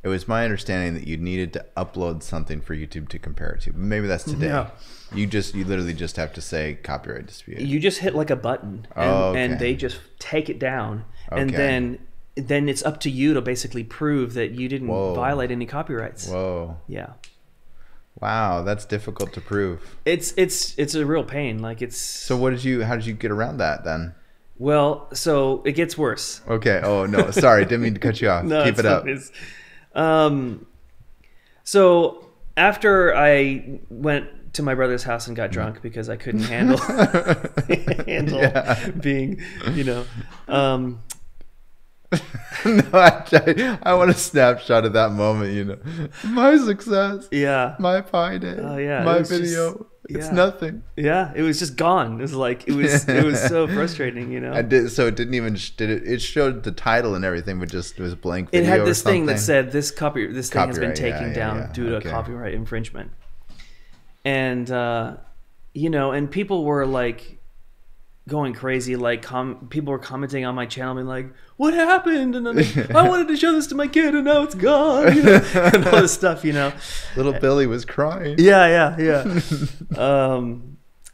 it was my understanding that you needed to upload something for YouTube to compare it to. Maybe that's today. Yeah. You literally just have to say copyright dispute. You just hit like a button, and they just take it down, and then it's up to you to basically prove that you didn't violate any copyrights. Whoa. Yeah. Wow, that's difficult to prove. It's a real pain. Like it's. So how did you get around that then? Well, so it gets worse. Okay. Oh no, sorry, didn't mean to cut you off. No, Keep it up. So after I went to my brother's house and got drunk because I couldn't handle being, you know. No, I want a snapshot of that moment, you know. My success. Yeah. My pie day. Oh yeah. My video. It's nothing. Yeah, it was just gone. It was like it was so frustrating, you know. So it didn't even it showed the title and everything, but just it was blank video. It had this thing that said this thing has been taken down due to copyright infringement. And you know, and people were like going crazy, like people were commenting on my channel being like, what happened? And I'm like, I wanted to show this to my kid and now it's gone, you know? And all this stuff, you know. Little Billy was crying. Yeah.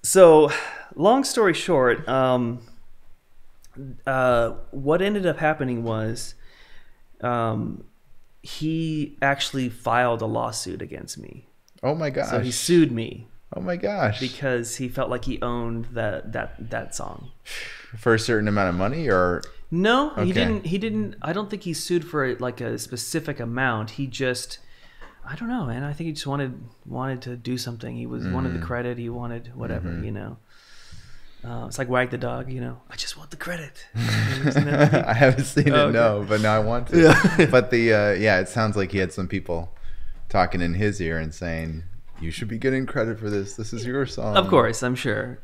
So long story short, what ended up happening was he actually filed a lawsuit against me. Oh my gosh. So he sued me. Oh my gosh. Because he felt like he owned that song. For a certain amount of money, or no, he didn't. I don't think he sued for like a specific amount. He just, I don't know, man. I think he just wanted to do something. He wanted the credit. He wanted whatever, you know. It's like Wag the Dog, you know. I just want the credit. I haven't seen it, no, but now I want to. Yeah. But it sounds like he had some people talking in his ear and saying, you should be getting credit for this. This is your song. Of course, I'm sure.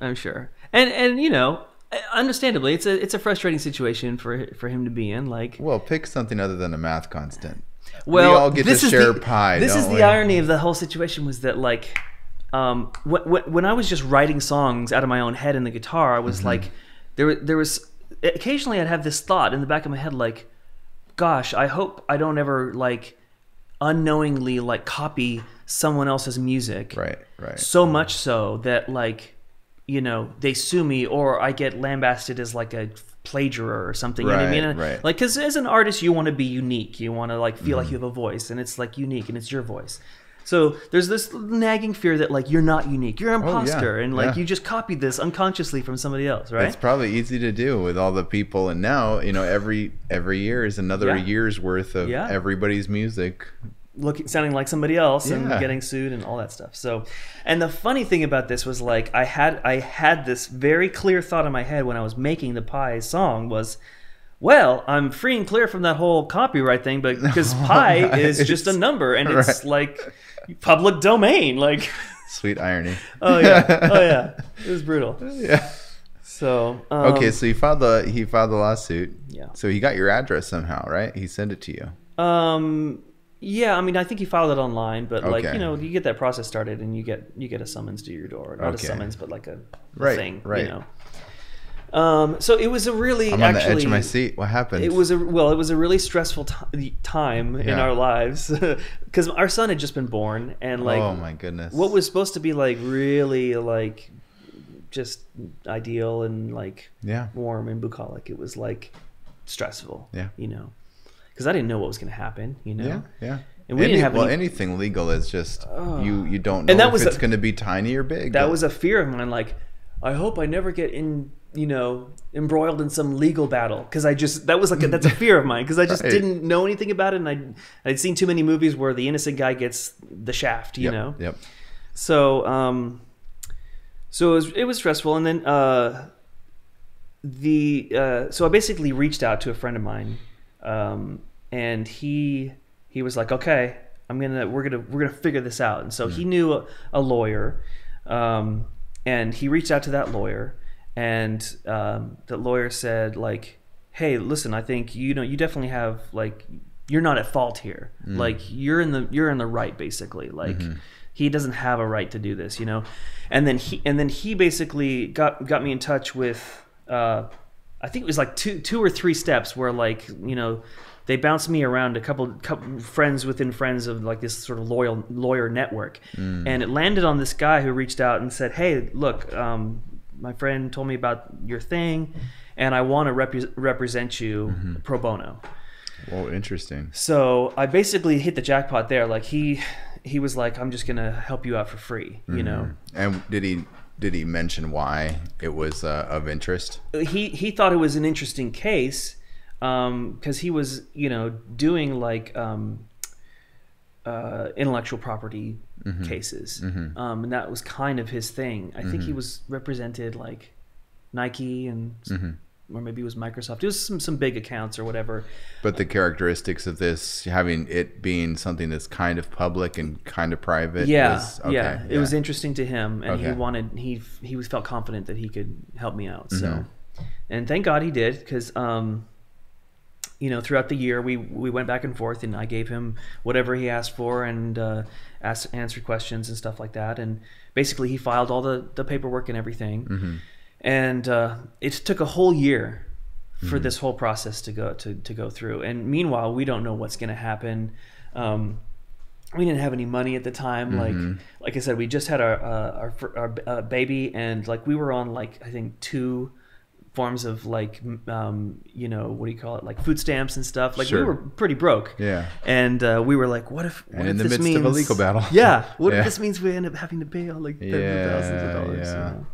And you know, understandably, it's a frustrating situation for him to be in. Like, well, pick something other than a math constant. Well, we all get to share pie. This is the irony of the whole situation, was that like, when I was just writing songs out of my own head in the guitar, I was like, there was occasionally I'd have this thought in the back of my head, like, gosh, I hope I don't ever like unknowingly like copy someone else's music. Right. So much so that like, you know, they sue me or I get lambasted as like a plagiarism or something. You know what I mean? Right. Like, because as an artist, you want to be unique. You want to like feel like you have a voice, and it's like unique, and it's your voice. So there's this nagging fear that like you're not unique, you're an imposter, and like you just copied this unconsciously from somebody else, right? It's probably easy to do with all the people, and now you know every year is another year's worth of everybody's music sounding like somebody else and getting sued and all that stuff. So, and the funny thing about this was like I had this very clear thought in my head when I was making the Pie song was, well, I'm free and clear from that whole copyright thing, but because pi is just a number and it's like public domain, like sweet irony. Oh yeah, it was brutal. Yeah. So okay, so he filed the lawsuit. Yeah. So he got your address somehow, right? He sent it to you. Yeah, I mean, I think he filed it online, but like you know, you get that process started and you get a summons to your door, not a summons, but like a thing, you know. So it was a really I'm on the edge of my seat. What happened? It was a really stressful time in our lives because our son had just been born, and like, oh my goodness, what was supposed to be like really like just ideal and like warm and bucolic, it was like stressful, you know, because I didn't know what was going to happen, you know. Yeah. And we didn't have anything legal is just you don't know if it's going to be tiny or big. That was a fear of mine. Like, I hope I never get embroiled in some legal battle, because that's a fear of mine, because I just didn't know anything about it, and I'd seen too many movies where the innocent guy gets the shaft, you know. Yep. So it was stressful, and then so I basically reached out to a friend of mine, and he was like, okay, we're gonna figure this out, and so he knew a lawyer, and he reached out to that lawyer. And the lawyer said, like, hey, listen, I think you definitely have, like, you're not at fault here. Like, you're in the right, basically. Like, he doesn't have a right to do this, you know. And then he basically got me in touch with I think it was like two or three steps where, like, you know, they bounced me around a couple friends within friends of like this sort of lawyer network, and it landed on this guy who reached out and said, hey, look, my friend told me about your thing, and I want to represent you pro bono. Whoa, interesting. So I basically hit the jackpot there. Like he was like, I'm just gonna help you out for free, you know. And did he mention why it was of interest? He thought it was an interesting case, because he was, you know, doing like intellectual property cases, and that was kind of his thing. I think he was represented like Nike and or maybe it was Microsoft. It was some big accounts or whatever. But the characteristics of this, having it being something that's kind of public and kind of private, it was interesting to him, and he felt confident that he could help me out. So, and thank God he did, because you know, throughout the year we went back and forth, and I gave him whatever he asked for, and answered questions and stuff like that, and basically he filed all the paperwork and everything. And it took a whole year for this whole process to go through. And meanwhile, we don't know what's going to happen. We didn't have any money at the time. Like I said, we just had our baby, and like we were on like I think 2 forms of like you know, what do you call it, like food stamps and stuff. Like we were pretty broke. And we were like, what if in the this midst means of a legal battle? What if this means we end up having to pay all like tens of thousands of dollars? You know?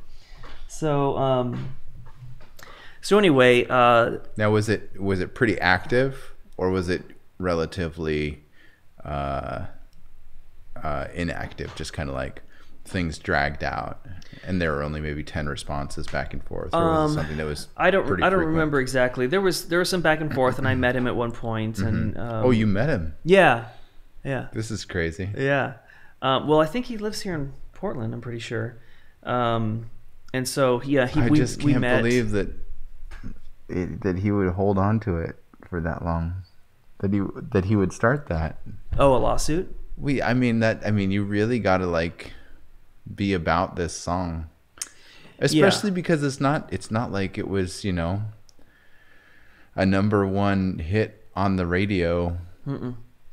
So anyway, now was it pretty active, or was it relatively inactive, just kind of like things dragged out and there were only maybe 10 responses back and forth, or was it something that was I don't remember exactly. There was some back and forth, and I met him at one point, and oh, you met him? Yeah. This is crazy. Well, I think he lives here in Portland, I'm pretty sure. And so I just can't believe that he would hold on to it for that long, that he would start that. Oh, a lawsuit? I mean you really got to like be about this song, especially because it's not like it was, you know, a #1 hit on the radio.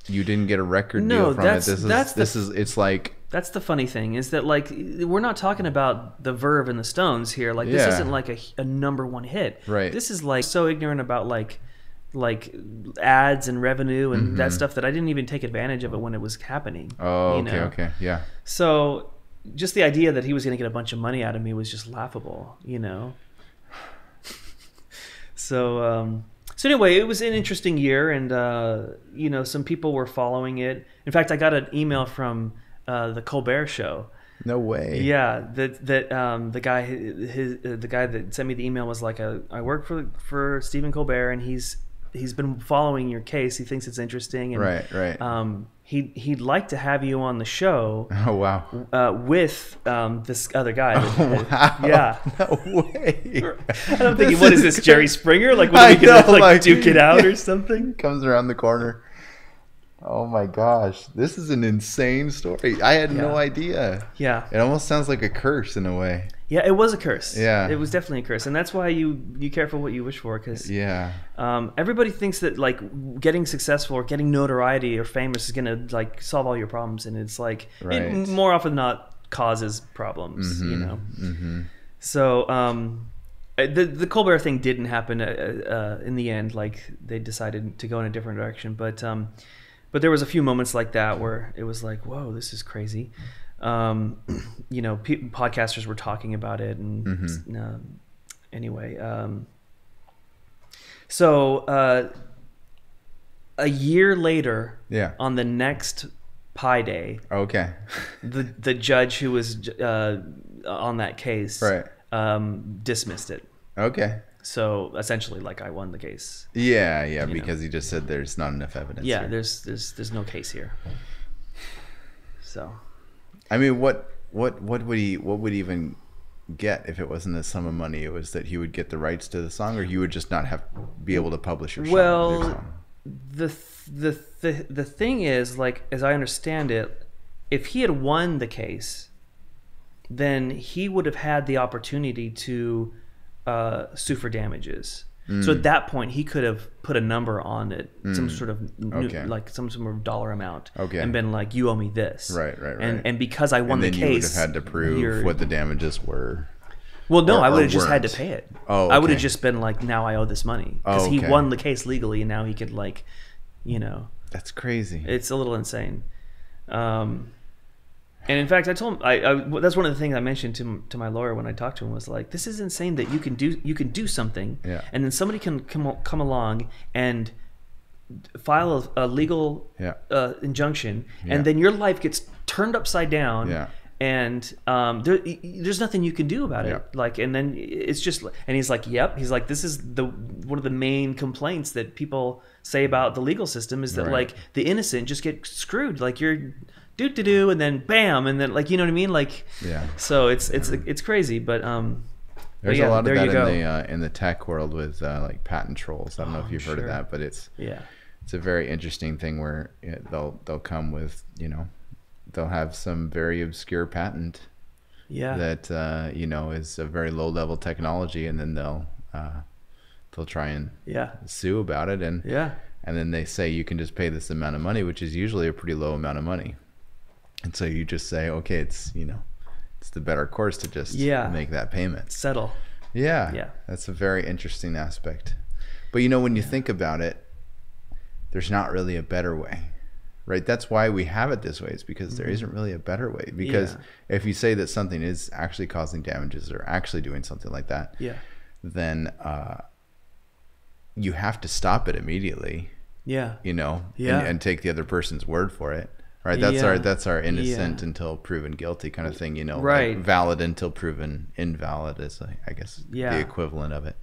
You didn't get a record deal from it. It's like, that's the funny thing, is that like we're not talking about the Verve and the Stones here. Like this isn't like a #1 hit. Right. This is like so ignorant about like ads and revenue and that stuff that I didn't even take advantage of it when it was happening. Oh, okay, yeah. So just the idea that he was going to get a bunch of money out of me was just laughable, you know. So anyway, it was an interesting year, and you know, some people were following it. In fact, I got an email from the Colbert Show. No way. Yeah, the guy that sent me the email was like, I work for Stephen Colbert, and he's been following your case. He thinks it's interesting, and right. He'd like to have you on the show. Oh wow. With this other guy. Oh, wow. Yeah. No way. I'm thinking, what is this, Jerry Springer? Like, what are we gonna like duke it out or something? Comes around the corner. Oh my gosh, this is an insane story. I had no idea. Yeah. It almost sounds like a curse in a way. Yeah, it was a curse. Yeah. It was definitely a curse. And that's why you careful what you wish for, because everybody thinks that like getting successful or getting notoriety or famous is going to like solve all your problems, and it's like it more often than not causes problems, you know. So the Colbert thing didn't happen in the end. Like they decided to go in a different direction, but there was a few moments like that where it was like, whoa, this is crazy. You know, podcasters were talking about it, and anyway, so a year later, on the next Pi Day, the judge who was on that case, dismissed it. So essentially, like, I won the case. Yeah, because he just said there's not enough evidence. Yeah, here. there's no case here. So, I mean, what would he even get if it wasn't a sum of money? It was that he would get the rights to the song, or he would just not be able to publish your song. Well, the thing is, like, as I understand it, if he had won the case, then he would have had the opportunity to sue for damages. So at that point, he could have put a number on it, some sort of like some sort of dollar amount, and been like, "You owe me this." Right. And because I won the case, you would have had to prove what the damages were. Well, no, I would have just had to pay it. Oh, I would have just been like, "Now I owe this money," because he won the case legally, and now he could, like, you know. That's crazy. It's a little insane. And in fact, I told him, that's one of the things I mentioned to my lawyer when I talked to him, was like, this is insane that you can do something, and then somebody can come along and file a legal injunction, and then your life gets turned upside down. And there's nothing you can do about it. Like, and then it's just, and he's like, yep. He's like, this is one of the main complaints that people say about the legal system is that like the innocent just get screwed. Like you're do and then bam, and then like, you know what I mean? Like, so it's crazy, but there's a lot of that in the tech world with like patent trolls. I don't know if you've heard of that, but it's a very interesting thing where they'll come with, you know, they'll have some very obscure patent that you know, is a very low level technology, and then they'll try and sue about it, and then they say you can just pay this amount of money, which is usually a pretty low amount of money, and so you just say, okay, it's, you know, it's the better course to just make that payment, settle. That's a very interesting aspect. But you know, when you think about it, there's not really a better way. Right, that's why we have it this way. It's because there isn't really a better way. Because if you say that something is actually causing damages or actually doing something like that, then you have to stop it immediately. You know, and take the other person's word for it. Right, that's our innocent until proven guilty kind of thing. You know, like valid until proven invalid is, I guess, the equivalent of it.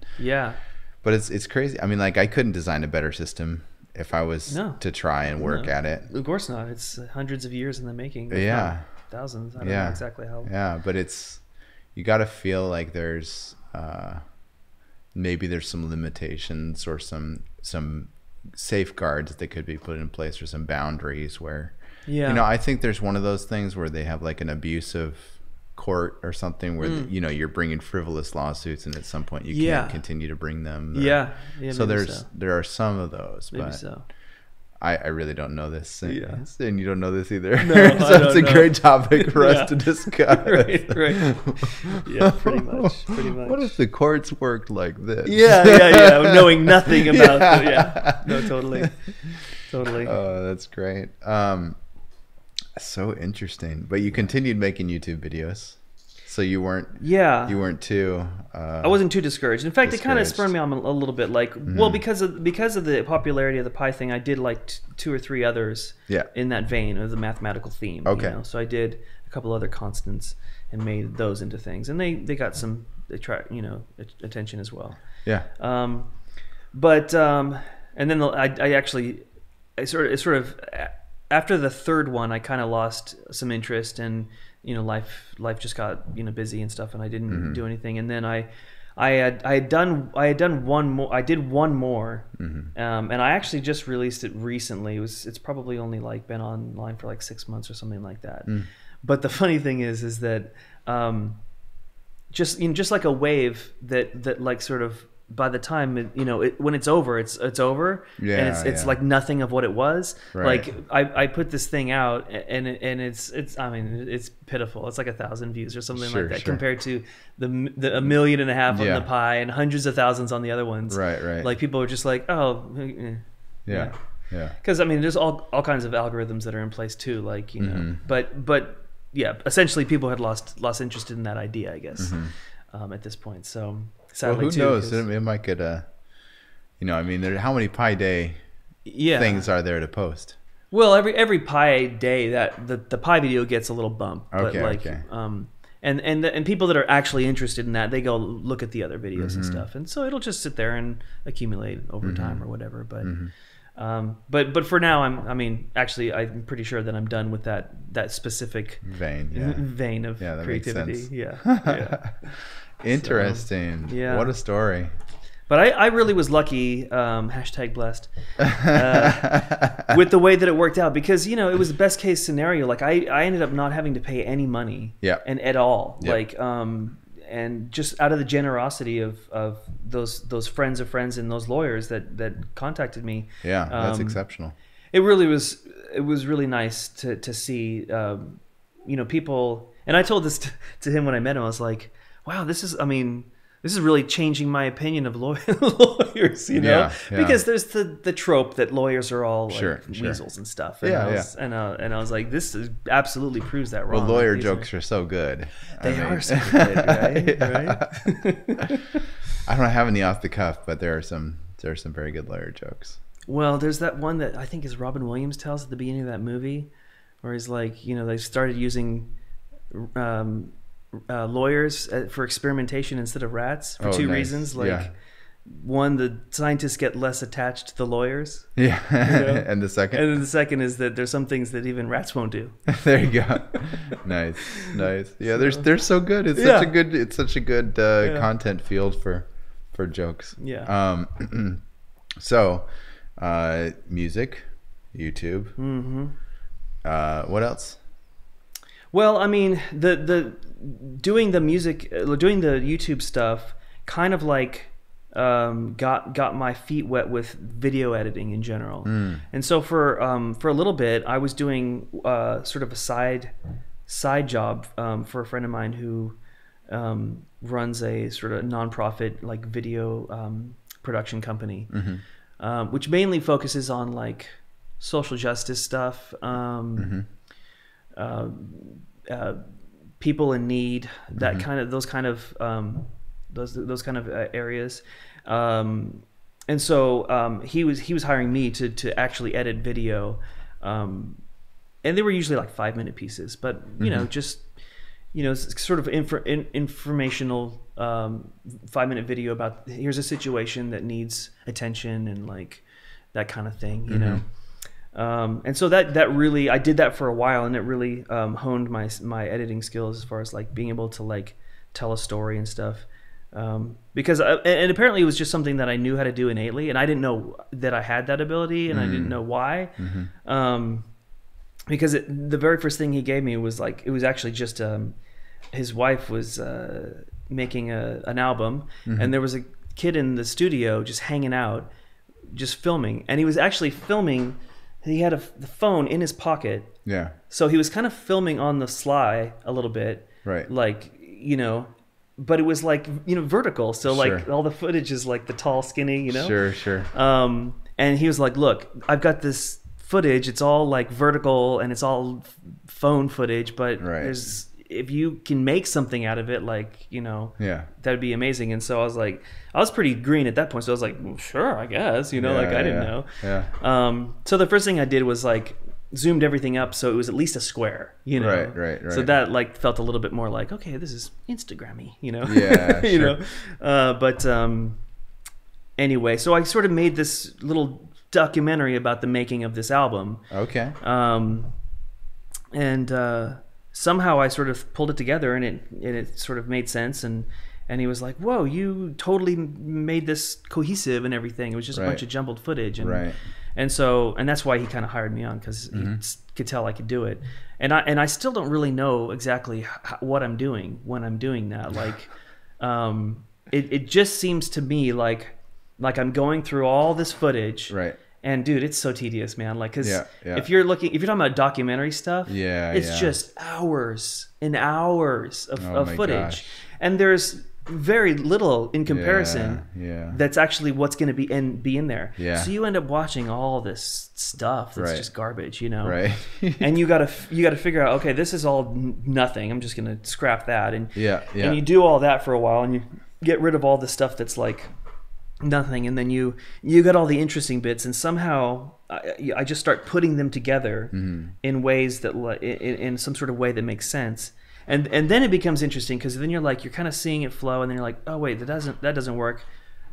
But it's crazy. I mean, like, I couldn't design a better system if I was to try and work at it. Of course not. It's hundreds of years in the making. Thousands. I don't know exactly how. But you got to feel like there's maybe there's some limitations or some safeguards that could be put in place, or some boundaries where, you know, I think there's one of those things where they have like an abusive court or something where you know, you're bringing frivolous lawsuits, and at some point you can't continue to bring them. So there are some of those, but I really don't know this, and you don't know this either. So it's a great topic for us to discuss. Right. Yeah, pretty much. What if the courts worked like this? Knowing nothing about it. No, totally. Oh, that's great. So interesting. But you continued making YouTube videos, so you weren't too I wasn't too discouraged. In fact, it kind of spurred me on a little bit, like, well, because of the popularity of the Pi thing, I did like 2 or 3 others in that vein of the mathematical theme. You know? So I did a couple other constants and made those into things, and they got some attention as well. But and then I sort of after the third one, I kind of lost some interest, and you know, life just got, you know, busy and stuff, and I didn't do anything. And then I had done one more. I did one more, and I actually just released it recently. It's probably only like been online for like 6 months or something like that. But the funny thing is that just like a wave that like sort of, by the time when it's over, it's over, and it's like nothing of what it was. Like I put this thing out, and it's I mean, it's pitiful. It's like 1,000 views or something like that, compared to the 1.5 million on the Pi and hundreds of thousands on the other ones. Like, people are just like, because I mean, there's all kinds of algorithms that are in place too, like, you know, but yeah, essentially people had lost interest in that idea, I guess, at this point. So sadly, well, who knows? It might get you know, I mean, how many Pi Day things are there to post? Well, every Pi Day that the Pi video gets a little bump. But like, and people that are actually interested in that, they go look at the other videos and stuff, and so it'll just sit there and accumulate over time or whatever. But but for now, I'm pretty sure that I'm done with that specific vein of creativity. Interesting. So, what a story. But I really was lucky, #blessed, with the way that it worked out, because, you know, it was the best case scenario. Like, I ended up not having to pay any money and at all. Like, and just out of the generosity of those friends of friends and those lawyers that contacted me. That's exceptional. It was really nice to see, you know, people. And I told this to him when I met him. I was like, wow, this is really changing my opinion of lawyers, you know, because there's the trope that lawyers are all like weasels and stuff. And I was like, this absolutely proves that wrong. Well, lawyer jokes are so good. They are so good, right? I don't have any off the cuff, but there are some very good lawyer jokes. Well, there's that one that I think is Robin Williams tells at the beginning of that movie, where he's like, you know, they started using lawyers for experimentation instead of rats for two reasons. Like, yeah. One, the scientists get less attached to the lawyers. Yeah. You know? And the second? And then the second is that there's some things that even rats won't do. There you go. Nice. Yeah, they're so good. It's such a good content field for jokes. Yeah. So, music, YouTube. Mm-hmm. What else? Well, I mean, doing the YouTube stuff kind of like got my feet wet with video editing in general. And so for a little bit, I was doing sort of a side job for a friend of mine who runs a sort of nonprofit like video production company, which mainly focuses on like social justice stuff, people in need, that kind of those kind of areas, and so he was hiring me to actually edit video, and they were usually like 5-minute pieces, but you know, just sort of informational 5-minute video about here's a situation that needs attention and like that kind of thing, you know. And so that really, I did that for a while, and it really honed my editing skills as far as like being able to like tell a story and stuff. Because and apparently it was just something that I knew how to do innately, and I didn't know that I had that ability, and I didn't know why. Because the very first thing he gave me was like, it was actually just his wife was making an album, and there was a kid in the studio just hanging out, just filming, and he was actually filming. He had the phone in his pocket. Yeah. So he was kind of filming on the sly a little bit. Right. Like, you know, but it was like, you know, vertical. So like all the footage is like the tall, skinny, you know? Sure. And he was like, look, I've got this footage. It's all like vertical and it's all phone footage, but there's, if you can make something out of it, like, you know, that'd be amazing. And so I was like, I was pretty green at that point. So I was like, well, sure, I guess, you know, like I didn't know. Yeah. So the first thing I did was like zoomed everything up so it was at least a square, you know. Right. So that like felt a little bit more like, okay, this is Instagram-y, you know. Yeah. You know. But anyway, so I sort of made this little documentary about the making of this album. Okay. And somehow I sort of pulled it together, and it sort of made sense, and he was like, whoa, you totally made this cohesive and everything. It was just a bunch of jumbled footage, and and that's why he kind of hired me on, because he could tell I could do it, and I still don't really know exactly what I'm doing when I'm doing that. Like, it just seems to me like I'm going through all this footage, right? And dude, it's so tedious, man. Like, cause if you're talking about documentary stuff, it's just hours and hours of footage, gosh. And there's very little in comparison that's actually what's going to be in there. So you end up watching all this stuff that's just garbage, you know. Right. And you gotta figure out, okay, this is all nothing. I'm just gonna scrap that, and and you do all that for a while, and you get rid of all the stuff that's like nothing, and then you got all the interesting bits, and somehow I just start putting them together in ways that in some sort of way that makes sense, and then it becomes interesting, because then you're kind of seeing it flow, and then you're like, oh wait, that doesn't work.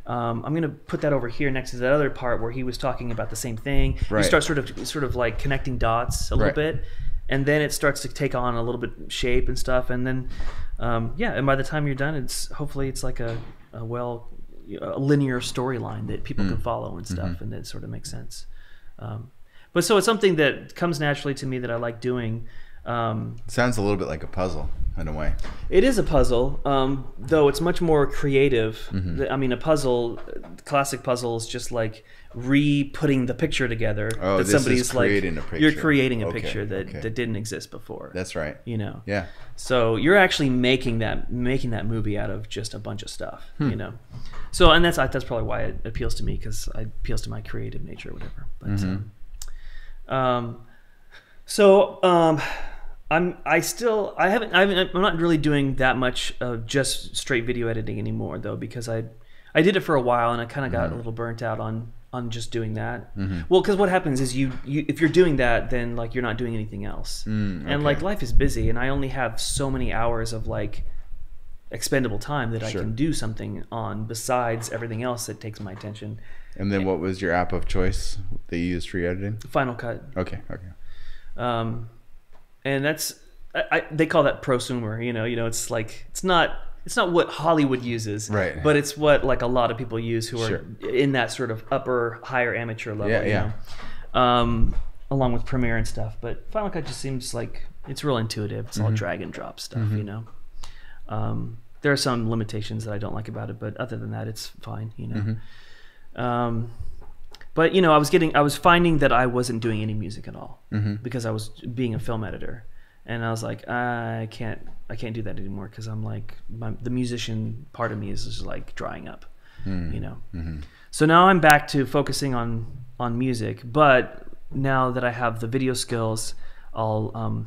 I'm gonna put that over here next to that other part where he was talking about the same thing. You start sort of like connecting dots a little bit, and then it starts to take on a little bit shape and stuff, and then and by the time you're done, hopefully it's like a linear storyline that people can follow and stuff, and that sort of makes sense. But so it's something that comes naturally to me that I like doing. Sounds a little bit like a puzzle in a way. It is a puzzle, though it's much more creative. I mean, classic puzzle is just like re-putting the picture together. Oh, that somebody's creating a picture. You're creating a picture that didn't exist before. That's right. You know. Yeah. So you're actually making that movie out of just a bunch of stuff. You know. So, and that's probably why it appeals to me, because it appeals to my creative nature or whatever. But I'm not really doing that much of just straight video editing anymore, though, because I did it for a while, and I kind of got a little burnt out on just doing that. Well, because what happens is you if you're doing that, then like you're not doing anything else, and like life is busy, and I only have so many hours of like expendable time that I can do something on besides everything else that takes my attention. And then what was your app of choice that you used for your editing? Final Cut. Okay. And that's they call that prosumer. You know, it's like it's not what Hollywood uses, right? But it's what like a lot of people use who are in that sort of higher amateur level. You know? Along with Premiere and stuff. But Final Cut just seems like it's real intuitive. It's all drag and drop stuff. You know. There are some limitations that I don't like about it, but other than that, it's fine. You know. But you know, I was finding that I wasn't doing any music at all because I was being a film editor, and I was like, I can't do that anymore because I'm like the musician part of me is just like drying up, you know. So now I'm back to focusing on music, but now that I have the video skills, I'll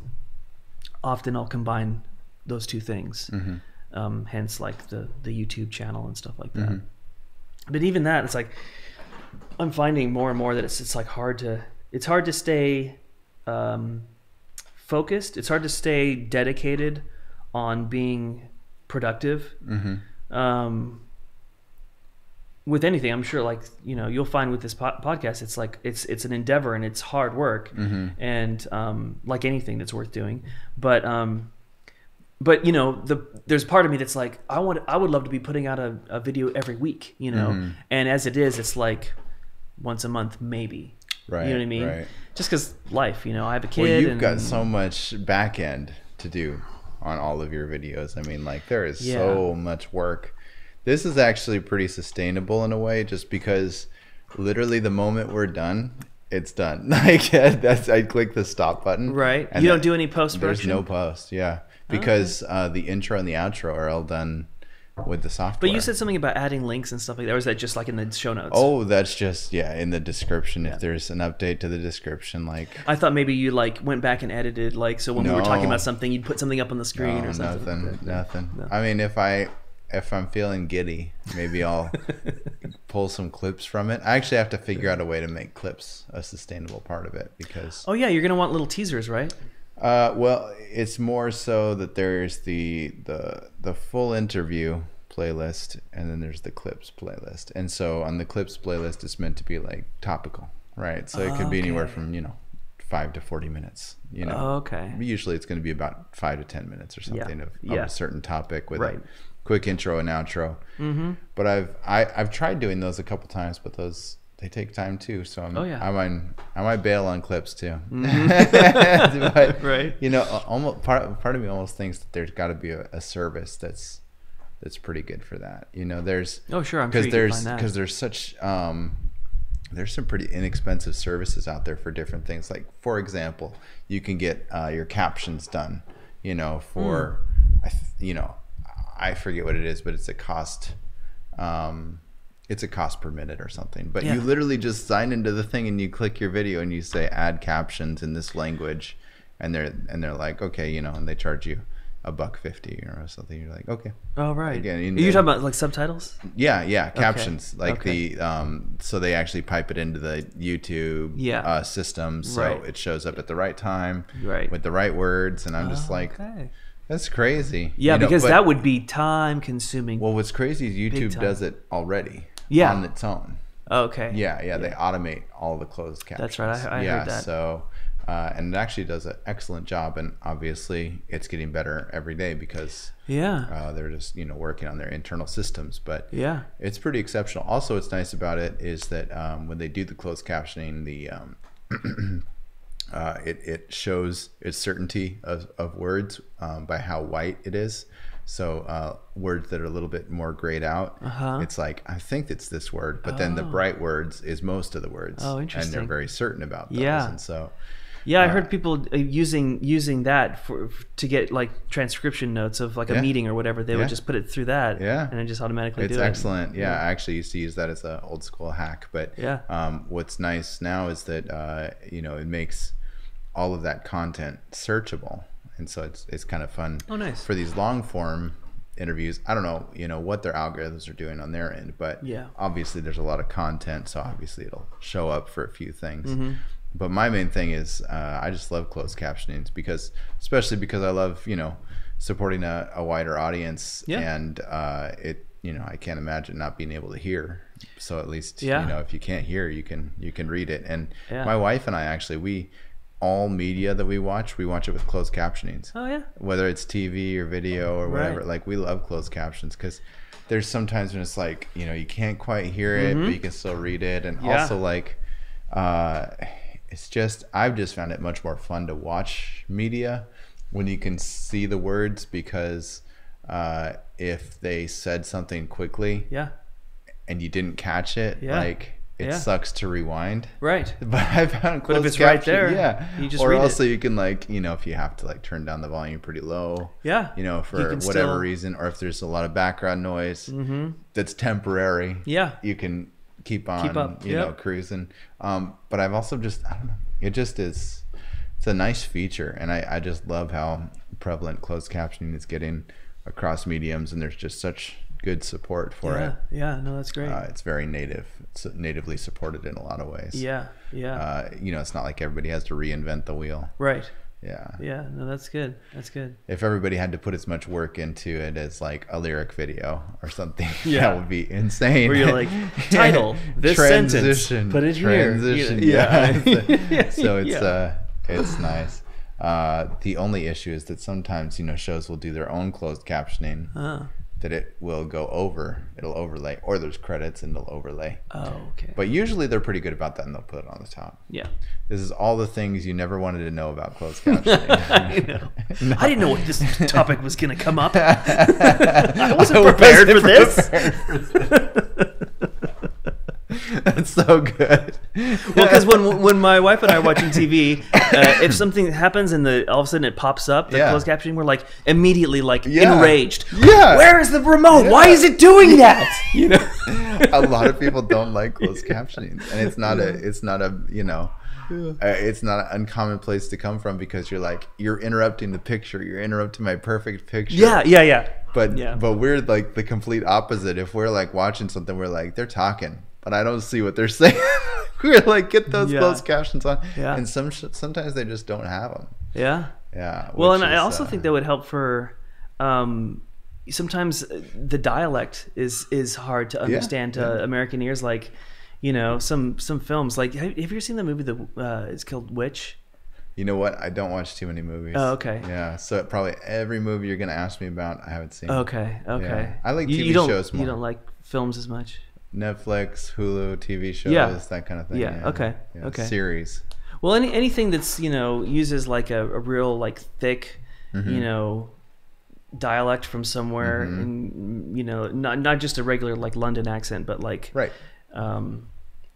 often combine those two things. Hence like the YouTube channel and stuff like that. But even that, it's like I'm finding more and more that it's like hard to stay focused. It's hard to stay dedicated on being productive. With anything, I'm sure, like, you know, you'll find with this podcast, it's like it's an endeavor and it's hard work, and like anything that's worth doing. But you know, there's part of me that's like I would love to be putting out a video every week, you know. And as it is, it's like once a month maybe. Right. You know what I mean? Right. Just because life, you know, I have a kid. Well, you've got so much back end to do on all of your videos. I mean, like there is so much work. This is actually pretty sustainable in a way, just because literally the moment we're done, it's done. Like I click the stop button. Right. You don't do any post production? There's no post. Yeah. Because the intro and the outro are all done with the software. But you said something about adding links and stuff like that. Or is that just like in the show notes? Oh, that's just in the description. If there's an update to the description, like I thought maybe you like went back and edited, like, so when we were talking about something, you'd put something up on the screen or something. Nothing. No. I mean, if I'm feeling giddy, maybe I'll pull some clips from it. I actually have to figure out a way to make clips a sustainable part of it, because you're gonna want little teasers, right? Well, it's more so that there's the full interview playlist, and then there's the clips playlist. And so on the clips playlist, it's meant to be like topical, right? So it could be anywhere from 5 to 40 minutes. You know, usually it's going to be about 5 to 10 minutes or something of a certain topic with a quick intro and outro. But I've tried doing those a couple times, but they take time too. So I might bail on clips too. But, right. You know, almost part of me almost thinks that there's got to be a service that's pretty good for that. You know, there's I'm sure you can find that. Because there's such there's some pretty inexpensive services out there for different things. Like, for example, you can get your captions done, you know, for I forget what it is, but it's a cost. It's a cost per minute or something. But you literally just sign into the thing and you click your video and you say add captions in this language, and they're like, okay, you know, and they charge you $1.50 or something. You're like, okay. Oh, right. Again, are you talking about like subtitles? Yeah, captions. Like the so they actually pipe it into the YouTube system, so it shows up at the right time, with the right words, and I'm just like, that's crazy. Yeah, because that would be time consuming. Well, what's crazy is YouTube does it already on its own. Okay. Yeah, they automate all the closed captions. That's right. I heard that. So and it actually does an excellent job, and obviously it's getting better every day because they're just working on their internal systems. But it's pretty exceptional. Also, what's nice about it is that when they do the closed captioning, the it shows its certainty of words by how white it is. So words that are a little bit more grayed out, it's like, I think it's this word, but then the bright words is most of the words. Oh, interesting. And they're very certain about those. And so I heard people using that to get like transcription notes of like a meeting or whatever. They would just put it through that, and it just automatically do it. It's excellent. I actually used to use that as an old school hack. But what's nice now is that it makes all of that content searchable, and so it's kind of fun for these long form interviews. I don't know, what their algorithms are doing on their end, but yeah, obviously there's a lot of content, so obviously it'll show up for a few things. But my main thing is I just love closed captioning especially because I love, supporting a wider audience, and I can't imagine not being able to hear. So at least, if you can't hear, you can read it. And my wife and I actually, all media that we watch it with closed captionings. Oh yeah. Whether it's TV or video or whatever, like we love closed captions because there's sometimes when it's like, you can't quite hear it, but you can still read it. And also like, I've just found it much more fun to watch media when you can see the words, because if they said something quickly and you didn't catch it, like it sucks to rewind. Right. But I found closed if it's caption, right there, you just or read also it. you can like, if you have to like turn down the volume pretty low, for whatever reason, or if there's a lot of background noise that's temporary, you can keep on, cruising. But I've also just, I don't know, it's a nice feature, and I just love how prevalent closed captioning is getting across mediums, and there's just such good support for it. Yeah, no, that's great. It's very native. It's natively supported in a lot of ways. Yeah. It's not like everybody has to reinvent the wheel. Right. Yeah, no, that's good. If everybody had to put as much work into it as like a lyric video or something, that would be insane. Where you're like, title this sentence, put it here. So it's nice. The only issue is that sometimes shows will do their own closed captioning. That it will go over, it'll overlay, or there's credits and it'll overlay. Oh, okay. But usually they're pretty good about that, and they'll put it on the top. Yeah. This is all the things you never wanted to know about closed captioning. I know. No. I didn't know what this topic was going to come up. I wasn't prepared for this. That's so good. Well, because when my wife and I are watching TV, if something happens and all of a sudden it pops up, the closed captioning, we're like immediately enraged. Yeah. Where is the remote? Why is it doing that? A lot of people don't like closed captioning, and it's not an uncommon place to come from, because you're interrupting the picture, you're interrupting my perfect picture. Yeah. But we're like the complete opposite. If we're like watching something, we're like, they're talking, but I don't see what they're saying. We're like, get those closed captions on. Yeah. And sometimes they just don't have them. Yeah. Yeah. Well, and I also think that would help for sometimes the dialect is hard to understand to American ears. Like, some films, like, have you ever seen the movie that it's called Witch? You know what? I don't watch too many movies. Oh, okay. Yeah, so probably every movie you're going to ask me about, I haven't seen. Okay. Yeah. I like TV shows more. You don't like films as much? Netflix, Hulu, TV shows, that kind of thing. Yeah. Okay. Series. Well, anything that's, uses like a real like thick, dialect from somewhere, and not just a regular like London accent, but like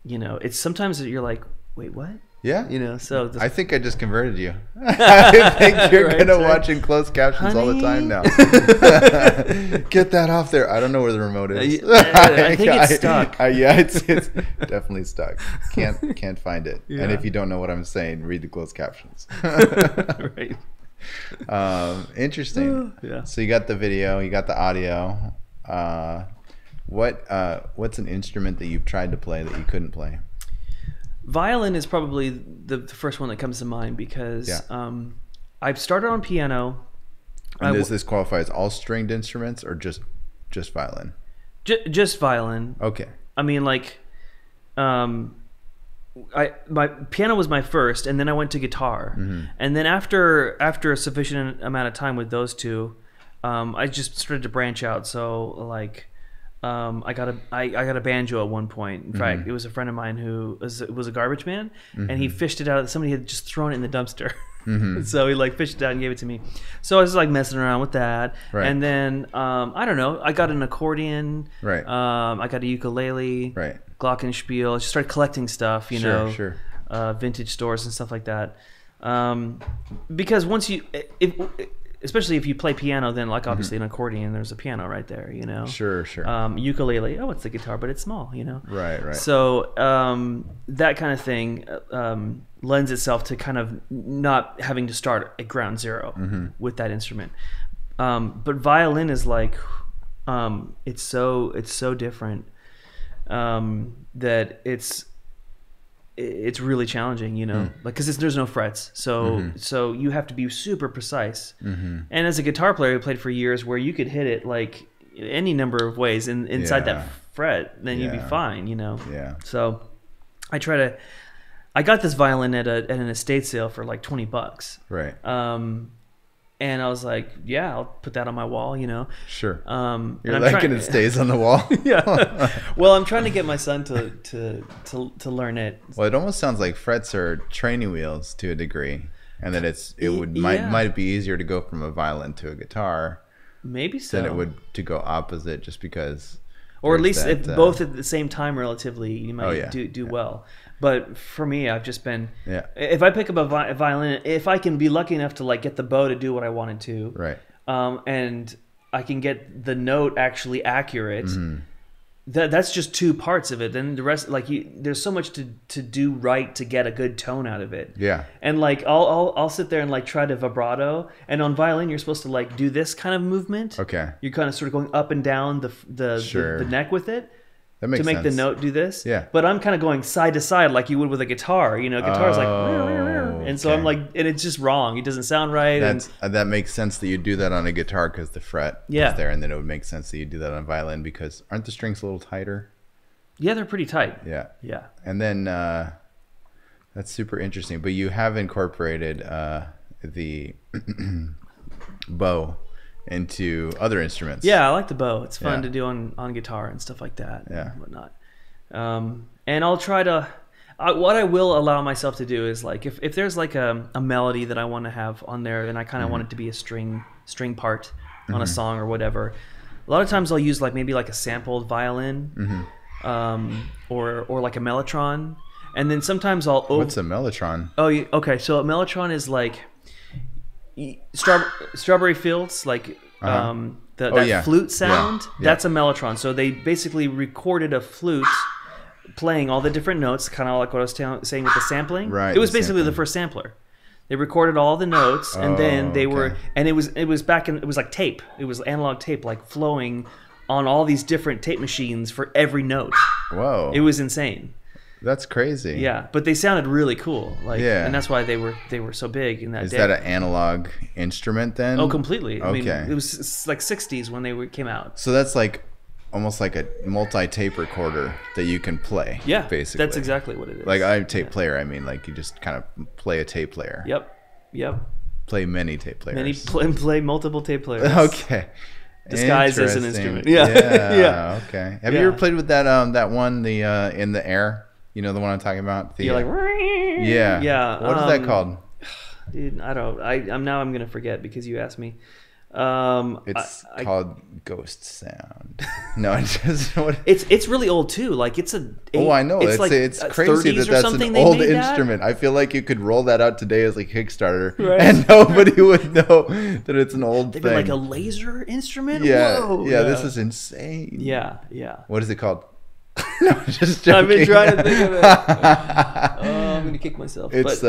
it's sometimes you're like, wait, what? Yeah. So I think I just converted you. I think you're gonna watching closed captions all the time now. Get that off there. I don't know where the remote is. I think it's stuck. It's definitely stuck. Can't find it. And if you don't know what I'm saying, read the closed captions. Right. Interesting. Yeah. So you got the video, you got the audio. What's an instrument that you've tried to play that you couldn't play? Violin is probably the first one that comes to mind, because I've started on piano. And does this qualify as all stringed instruments or just violin? Just violin. Okay. I mean, like, my piano was my first, and then I went to guitar, and then after a sufficient amount of time with those two, I just started to branch out. So like, I got a banjo at one point. In fact, it was a friend of mine who was a garbage man, and he fished it out. Somebody had just thrown it in the dumpster. So he like fished it out and gave it to me. So I was like messing around with that. Right. And then I don't know, I got an accordion. Right. I got a ukulele. Right. Glockenspiel. I just started collecting stuff, vintage stores and stuff like that. Because once especially if you play piano, then like obviously an accordion, there's a piano right there, Sure. Ukulele, it's the guitar, but it's small, Right. So that kind of thing lends itself to kind of not having to start at ground zero with that instrument. But violin is like, it's so different, that it's really challenging, you know, like, because there's no frets, so you have to be super precise. And as a guitar player who played for years, where you could hit it like any number of ways inside that fret, then you'd be fine, you know. So I got this violin at an estate sale for like $20, right? And I was like, yeah, I'll put that on my wall, you know. Sure. You're like, and it stays on the wall. Yeah. Well, I'm trying to get my son to learn it. Well, it almost sounds like frets are training wheels to a degree, and that might be easier to go from a violin to a guitar. Maybe so. Than it would to go opposite, just because. Or at least if both at the same time, relatively, you might do well. But for me, I've just been, if I pick up a violin, if I can be lucky enough to like get the bow to do what I wanted to, right, and I can get the note actually accurate, that's just two parts of it. Then the rest, like, there's so much to do right to get a good tone out of it. Yeah. And like I'll sit there and like try to vibrato, and on violin you're supposed to like do this kind of movement. Okay. You're kind of sort of going up and down the neck with it. That makes to make sense. the note do this. Yeah. But I'm kind of going side to side like you would with a guitar. You know, guitar's like, and so I'm like, and it's just wrong. It doesn't sound right. That makes sense that you do that on a guitar because the fret is there, and then it would make sense that you do that on violin because aren't the strings a little tighter? Yeah, they're pretty tight. Yeah. Yeah. And then that's super interesting. But you have incorporated the bow into other instruments. Yeah, I like the bow. It's fun to do on guitar and stuff like that and whatnot. And I'll try to what I will allow myself to do is like if there's like a melody that I want to have on there and I kind of want it to be a string part on a song or whatever, a lot of times I'll use like maybe like a sampled violin or like a mellotron, and then sometimes I'll what's a mellotron? Oh, okay, so a mellotron is like Strawberry Fields, like that flute sound. That's a mellotron. So they basically recorded a flute playing all the different notes, kind of like what I was saying with the sampling. Right. It was basically the first sampler. They recorded all the notes, and then they were, and it was like tape. It was analog tape, like flowing on all these different tape machines for every note. Whoa! It was insane. That's crazy. Yeah, but they sounded really cool. Like, and that's why they were so big in that day. Is that an analog instrument then? Oh, completely. Okay. I mean, it was like 60s when they came out. So that's like almost like a multi-tape recorder that you can play. Yeah, basically. That's exactly what it is. Like I'm tape player. I mean, like you just kind of play a tape player. Yep. Play many tape players. Play multiple tape players. Okay. Disguised as an instrument. Yeah. Okay. Have you ever played with that one, the in the air? You know the one I'm talking about? You're like, yeah. What is that called? Dude, I'm gonna forget because you asked me. It's called Ghost Sound. No, it's really old too. Like it's a. I know. It's like it's crazy that's an old instrument. I feel like you could roll that out today as a Kickstarter, and nobody would know that it's an old thing. Like a laser instrument. Yeah, Whoa. yeah. This is insane. Yeah. What is it called? No, just joking. I've been trying to think of it. I'm gonna kick myself. It's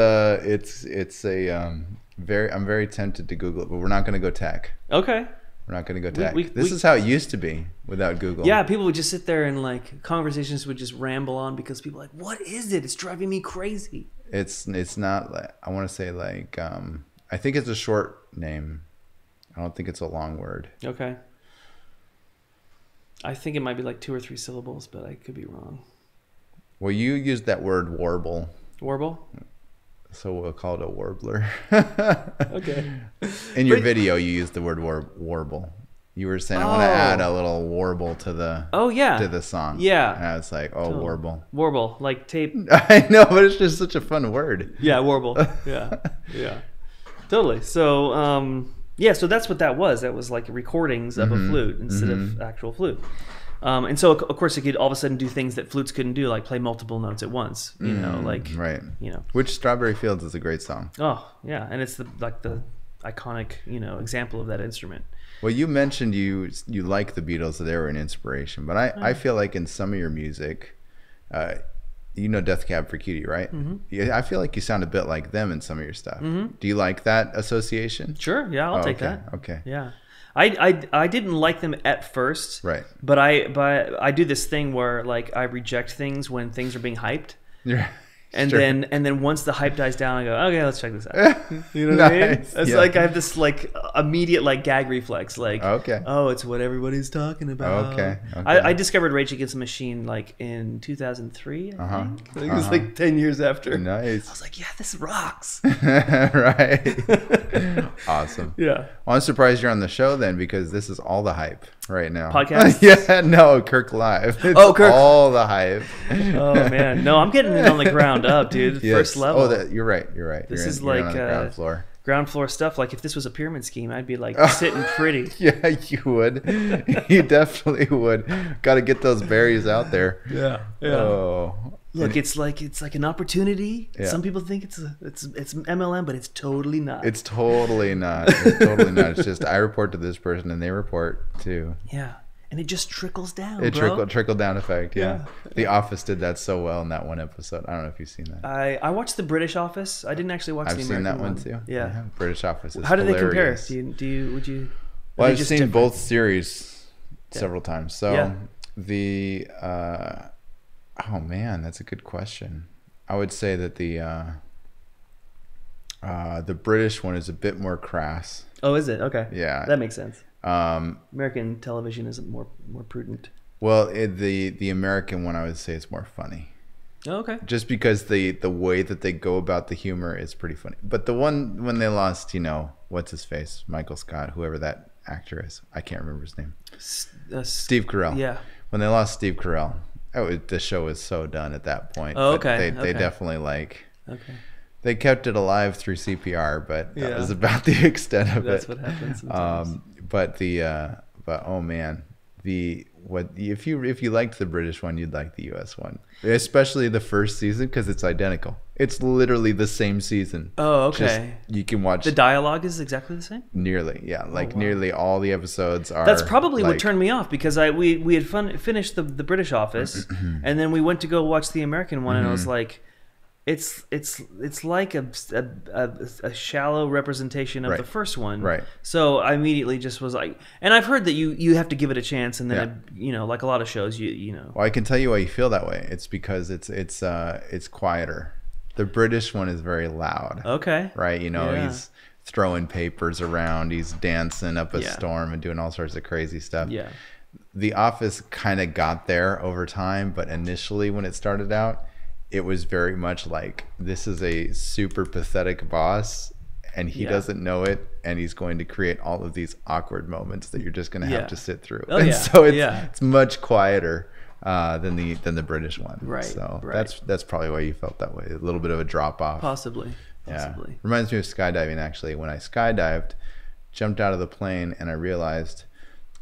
I'm very tempted to Google it, but we're not gonna go tech. Okay. We're not gonna go tech. This is how it used to be without Google. Yeah, people would just sit there and like conversations would just ramble on because people are like, what is it? It's driving me crazy. It's not like, I want to say like I think it's a short name. I don't think it's a long word. Okay. I think it might be like 2 or 3 syllables, but I could be wrong. Well, you used that word warble. Warble? So we'll call it a warbler. Okay. In your video, you used the word warble. You were saying, I want to add a little warble to the to the song. Yeah. And I was like, warble. Warble, like tape. I know, but it's just such a fun word. Yeah, warble. Yeah. Totally. So, so that's what that was. That was like recordings of a flute instead of actual flute. And so, of course, it could all of a sudden do things that flutes couldn't do, like play multiple notes at once. You know, like Which Strawberry Fields is a great song. Oh yeah, and it's the iconic example of that instrument. Well, you mentioned you like the Beatles, that they were an inspiration, but I feel like in some of your music, Death Cab for Cutie, right? Yeah, I feel like you sound a bit like them in some of your stuff. Do you like that association? Sure. Yeah, I'll take that. Okay. Yeah. I didn't like them at first, right? But I do this thing where like I reject things when things are being hyped. Yeah. And Sure. then once the hype dies down, I go, okay, let's check this out. You know what I mean? It's like I have this like immediate like gag reflex, like, okay, oh, it's what everybody's talking about. Okay. I discovered Rage Against the Machine like in 2003. I think. It was like 10 years after. Nice. I was like, yeah, this rocks. Right. Awesome. Yeah. Well, I'm surprised you're on the show then, because this is all the hype right now. Podcast? Yeah. No, Kirk Live. It's Kirk. all the hype. Oh man, no, I'm getting it on the ground up, dude. Yes. First level. Oh, you're right. This is you're like on the ground floor. Ground floor stuff. Like if this was a pyramid scheme, I'd be like sitting pretty. Yeah, you would. You definitely would. Got to get those berries out there. Yeah. Oh. Look, it's like an opportunity. Yeah. Some people think it's MLM, but it's totally not. It's totally not. It's totally not. It's just I report to this person and they report to. Yeah. And it just trickles down. It trickle down effect. Yeah. The Office did that so well in that one episode. I don't know if you've seen that. I watched the British Office. I didn't actually watch the American one. I've seen that one too. Yeah. British Office is How do hilarious. they compare? Would you? Well, I've seen both series several times. So the oh man, that's a good question. I would say that the British one is a bit more crass. Oh, is it? Okay. Yeah. That makes sense. American television is more prudent. Well, the American one, I would say, is more funny. Oh, okay. Just because the way that they go about the humor is pretty funny. But the one when they lost, what's his face, Michael Scott, whoever that actor is, I can't remember his name. Steve Carell. Yeah. When they lost Steve Carell, the show was so done at that point. Oh, okay. They definitely Okay. They kept it alive through CPR, but that was about the extent of That's it. what happens sometimes. But oh man, if you liked the British one, you'd like the US one, especially the first season, because it's identical. It's literally the same season. Oh, okay. You can watch. The dialogue is exactly the same. Nearly, yeah. Nearly all the episodes are. That's probably what turned me off, because we had finished the British Office, and then we went to go watch the American one, and I was like, it's like a shallow representation of the first one. Right. So I immediately just was like, and I've heard that you have to give it a chance, and then like a lot of shows, you know. Well, I can tell you why you feel that way. It's because it's quieter. The British one is very loud. Okay. Right. He's throwing papers around. He's dancing up a storm and doing all sorts of crazy stuff. Yeah. The Office kind of got there over time, but initially when it started out, it was very much like, this is a super pathetic boss and he doesn't know it, and he's going to create all of these awkward moments that you're just going to have to sit through. So it's much quieter than the British one. Right. So that's probably why you felt that way. A little bit of a drop off. Possibly. Yeah. Reminds me of skydiving, actually. When I skydived, jumped out of the plane, and I realized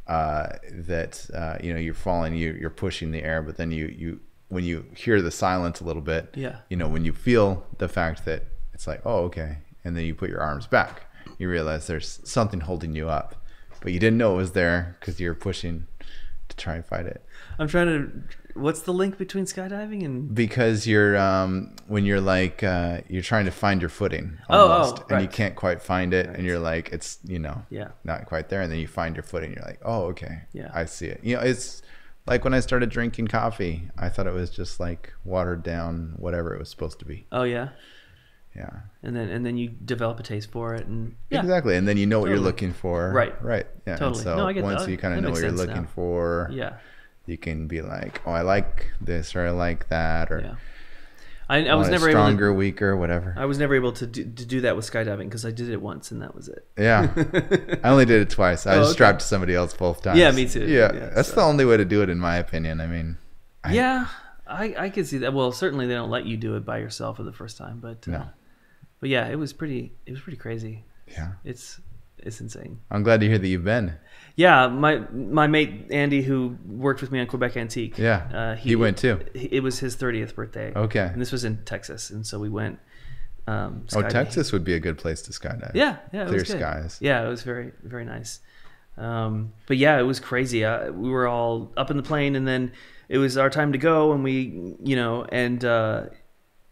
that you're falling, you're pushing the air, but then you when you hear the silence a little bit, when you feel the fact that it's like, oh, okay, and then you put your arms back, you realize there's something holding you up, but you didn't know it was there because you're pushing to try and fight it. I'm trying to. What's the link between skydiving and? Because you're when you're like you're trying to find your footing almost, and you can't quite find it, and you're like, it's not quite there, and then you find your footing. You're like, oh, okay, I see it. It's like when I started drinking coffee, I thought it was just like watered down whatever it was supposed to be. Oh yeah. Yeah. And then you develop a taste for it, and exactly, and then you know what you're looking for. Right. Yeah. Totally. And so No, I get once that. you kind of know what you're looking for, you can be like, oh, I like this, or I like that, or I was never stronger, able to, weaker, whatever. I was never able to do that with skydiving, because I did it once and that was it. Yeah. I only did it twice. I was strapped to somebody else both times. Yeah, me too. Yeah. That's the only way to do it, in my opinion. I mean, I could see that. Well, certainly they don't let you do it by yourself for the first time, but no. But yeah, it was pretty crazy. Yeah. It's insane. I'm glad to hear that you've been. Yeah, my mate Andy, who worked with me on Quebec Antique. Yeah. He went too. It was his 30th birthday. Okay. And this was in Texas, and so we went skydiving. Texas would be a good place to skydive. Yeah, it Clear was good. skies. Yeah, it was very, very nice. But yeah, it was crazy. We were all up in the plane, and then it was our time to go, and we,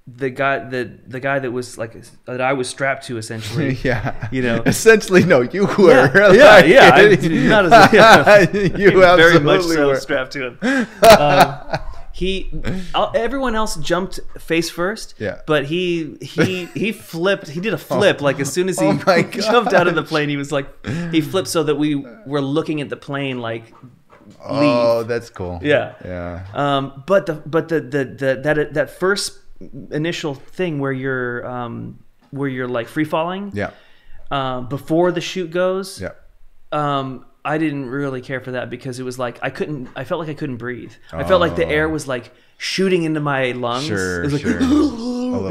the guy that was like that I was strapped to essentially. Yeah. You know. Essentially, no, you were. Yeah. I'm not as you very much so were. strapped to him. Everyone else jumped face first. Yeah. But he flipped. He did a flip like as soon as he jumped out of the plane. He was like he flipped so that we were looking at the plane like. Oh, that's cool. Yeah. Yeah. But that first initial thing where you're like free falling. Yeah. Before the chute goes. Yeah. I didn't really care for that because it was like I felt like I couldn't breathe. I felt like the air was like shooting into my lungs. Sure, it was like, sure.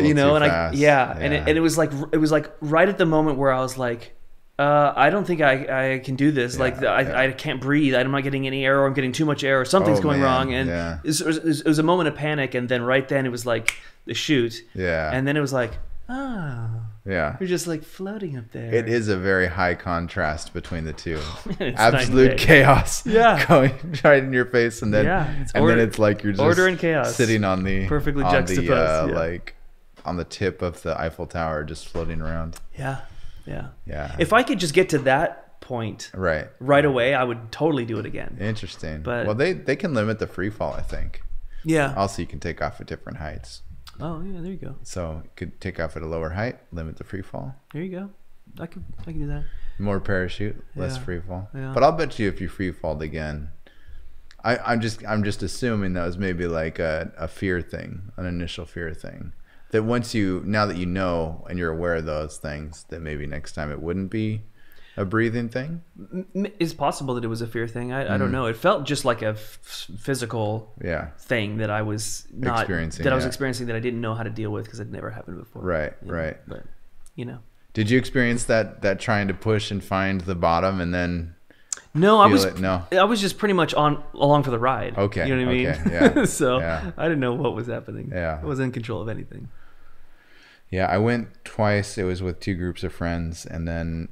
you know, and fast. and it was like right at the moment where I was like, I don't think I can do this. I can't breathe. I'm not getting any air, or I'm getting too much air, or something's going wrong. And it was a moment of panic. And then right then it was like the chute. Yeah. And then it was like, oh. Yeah. You're just like floating up there. It is a very high contrast between the two. Absolute chaos. Yeah. Going right in your face, and then then it's like you're just order and chaos sitting on the perfectly juxtaposed, like on the tip of the Eiffel Tower, just floating around. Yeah. Yeah. If I could just get to that point right away, I would totally do it again. Interesting. But well, they can limit the free fall, I think. Yeah. Also, you can take off at different heights. Oh yeah, there you go. So you could take off at a lower height, limit the free fall. There you go. I can do that. More parachute, less free fall. Yeah. But I'll bet you if you free falled again, I'm just assuming that was maybe like a fear thing, an initial fear thing. That now that you know and you're aware of those things, that maybe next time it wouldn't be a breathing thing. It's possible that it was a fear thing. I don't know. It felt just like a physical thing that I was not experiencing. I was experiencing that I didn't know how to deal with because it never happened before. Right. But you know. Did you experience that trying to push and find the bottom and then? No, I was just pretty much along for the ride. Okay. You know what I mean? Okay, yeah. So I didn't know what was happening. Yeah. I wasn't in control of anything. Yeah, I went twice. It was with two groups of friends, and then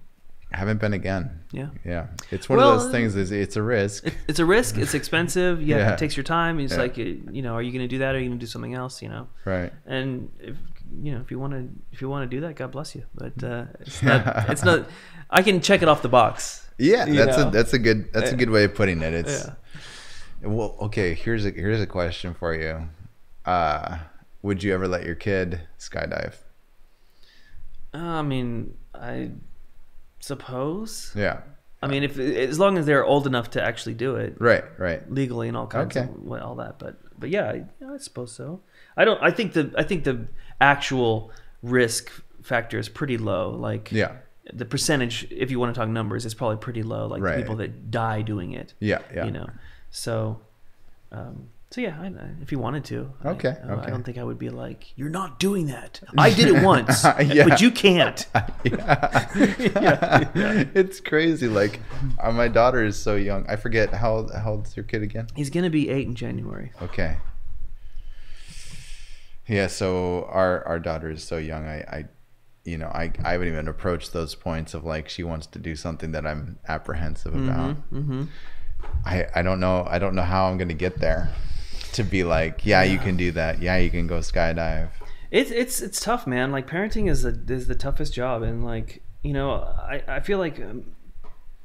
haven't been again. Yeah. It's one of those things. It's a risk. It's a risk. It's expensive. Yeah. It takes your time. It's like, are you going to do that, or are you going to do something else? Right. And if you want to do that, God bless you. But it's not. I can check it off the box. Yeah, that's a good way of putting it. It's well, okay. Here's a question for you. Would you ever let your kid skydive? I mean, I suppose. Yeah. I mean, as long as they're old enough to actually do it. Right. Legally and all kinds of all that, but yeah, I suppose so. I think the actual risk factor is pretty low. Like the percentage, if you want to talk numbers, is probably pretty low. Like the people that die doing it. Yeah. So. So yeah, if you wanted to. Okay. I don't think I would be like, you're not doing that. I did it once, but you can't. It's crazy. Like, my daughter is so young. I forget how old's your kid again? He's gonna be 8 in January. Okay. Yeah. So our daughter is so young. I haven't even approached those points of like she wants to do something that I'm apprehensive about. Mm-hmm. I don't know. I don't know how I'm gonna get there. To be like, you can do that. Yeah, you can go skydive. It's tough, man. Like parenting is the toughest job, and like I feel like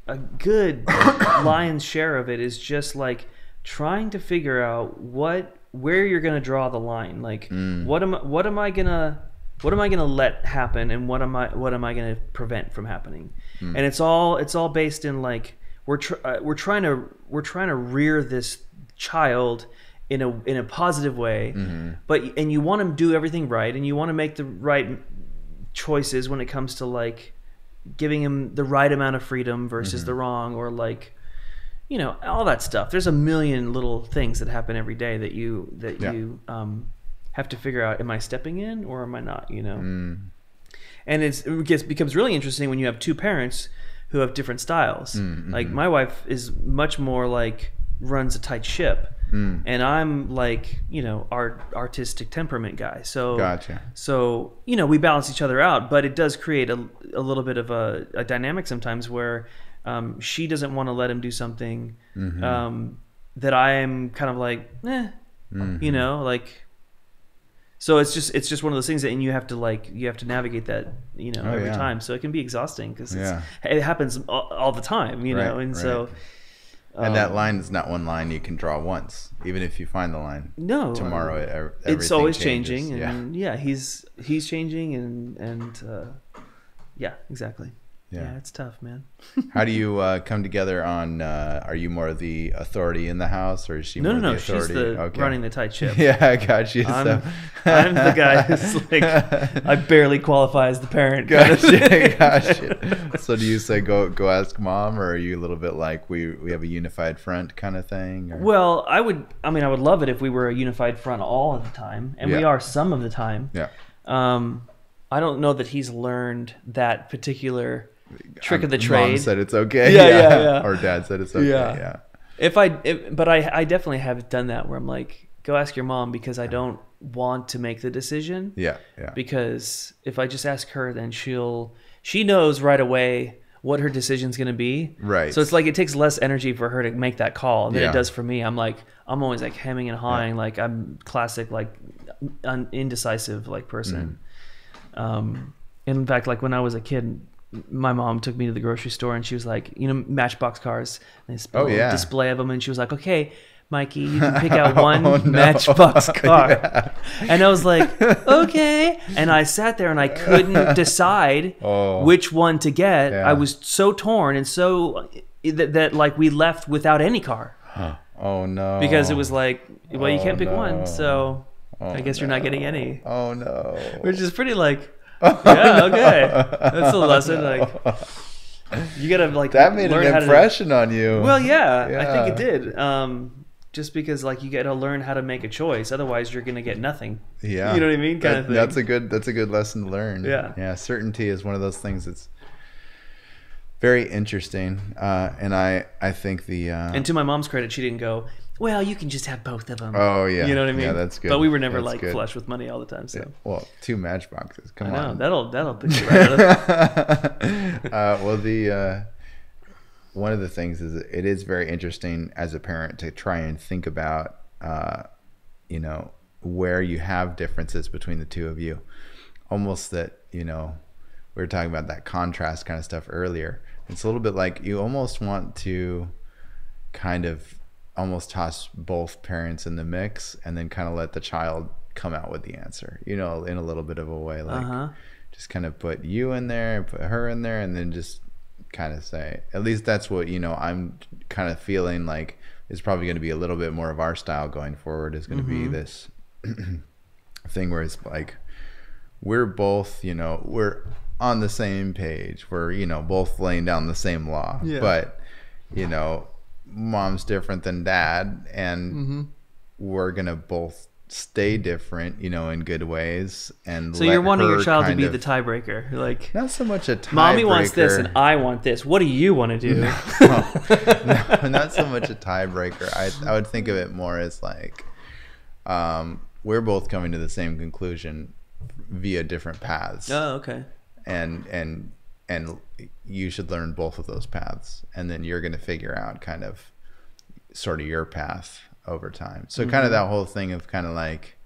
a good lion's share of it is just like trying to figure out where you're gonna draw the line. Like what am I gonna let happen, and what am I gonna prevent from happening? And it's all based in like we're trying to rear this child in a positive way, and you want to do everything right, and you want to make the right choices when it comes to like giving him the right amount of freedom versus the wrong, or like all that stuff. There's a million little things that happen every day that you have to figure out: am I stepping in or am I not? And it becomes really interesting when you have two parents who have different styles. Like my wife is much more like runs a tight ship. And I'm like, our artistic temperament guy. So, gotcha. So, we balance each other out, but it does create a little bit of a dynamic sometimes where she doesn't want to let him do something that I am kind of like, like So it's just one of those things that, and you have to navigate that, every time. So it can be exhausting because it happens all the time, know, and so. And that line is not one line you can draw once, even if you find the line. No, tomorrow it's always changes. changing, and he's changing, and exactly. Yeah, it's tough, man. How do you come together on? Are you more of the authority in the house, or is she? No, the authority? She's running the tight ship. Yeah, I got you. I'm the guy who's like, I barely qualify as the parent. Gotcha. So do you say go ask mom, or are you a little bit like we have a unified front kind of thing? Or? Well, I would love it if we were a unified front all of the time, and we are some of the time. Yeah. I don't know that he's learned that particular trick of the trade. Mom said it's okay. Yeah. Or dad said it's okay. Yeah. But I definitely have done that where I'm like, go ask your mom, because I don't want to make the decision. Yeah. Because if I just ask her, then she knows right away what her decision's going to be. Right. So it's like it takes less energy for her to make that call than it does for me. I'm always like hemming and hawing. Like I'm classic, like indecisive like person. In fact, like when I was a kid, my mom took me to the grocery store and she was like, Matchbox cars. And they display of them, and she was like, okay, Mikey, you can pick out one Matchbox car. Yeah. And I was like, okay. And I sat there and I couldn't decide which one to get. Yeah. I was so torn, and so that like we left without any car. Oh no. Because it was like, well, you can't pick one, so I guess you're not getting any. Oh no. Which is pretty like, yeah, okay. That's a lesson. Like, you gotta like that made an impression on you. Well, yeah, I think it did. Just because like you got to learn how to make a choice, otherwise you're gonna get nothing. Yeah, you know what I mean, kind of thing. That's a good lesson to learn. Yeah. Certainty is one of those things that's very interesting, and I think the and to my mom's credit, she didn't go, well, you can just have both of them. Oh yeah, you know what I mean. Yeah, that's good. But we were never flush with money all the time. So well, 2 Matchboxes. Come on, that'll put you right out of it. Well, one of the things is it is very interesting as a parent to try and think about, where you have differences between the two of you. Almost that, we were talking about that contrast kind of stuff earlier. It's a little bit like you almost want to kind of almost toss both parents in the mix and then kind of let the child come out with the answer, in a little bit of a way, like just kind of put you in there and put her in there, and then just kind of say, at least that's what I'm kind of feeling like is probably going to be a little bit more of our style going forward, is going to be this thing where it's like we're both we're on the same page, we're both laying down the same law, but mom's different than dad, and we're gonna both stay different, in good ways. And so you're wanting your child to be the tiebreaker, like not so much a tiebreaker. Mommy wants this and I want this. What do you want to do? No, not so much a tiebreaker. I would think of it more as like we're both coming to the same conclusion via different paths. Oh, okay. And you should learn both of those paths, and then you're going to figure out kind of sort of your path over time. So kind of that whole thing of kind of like,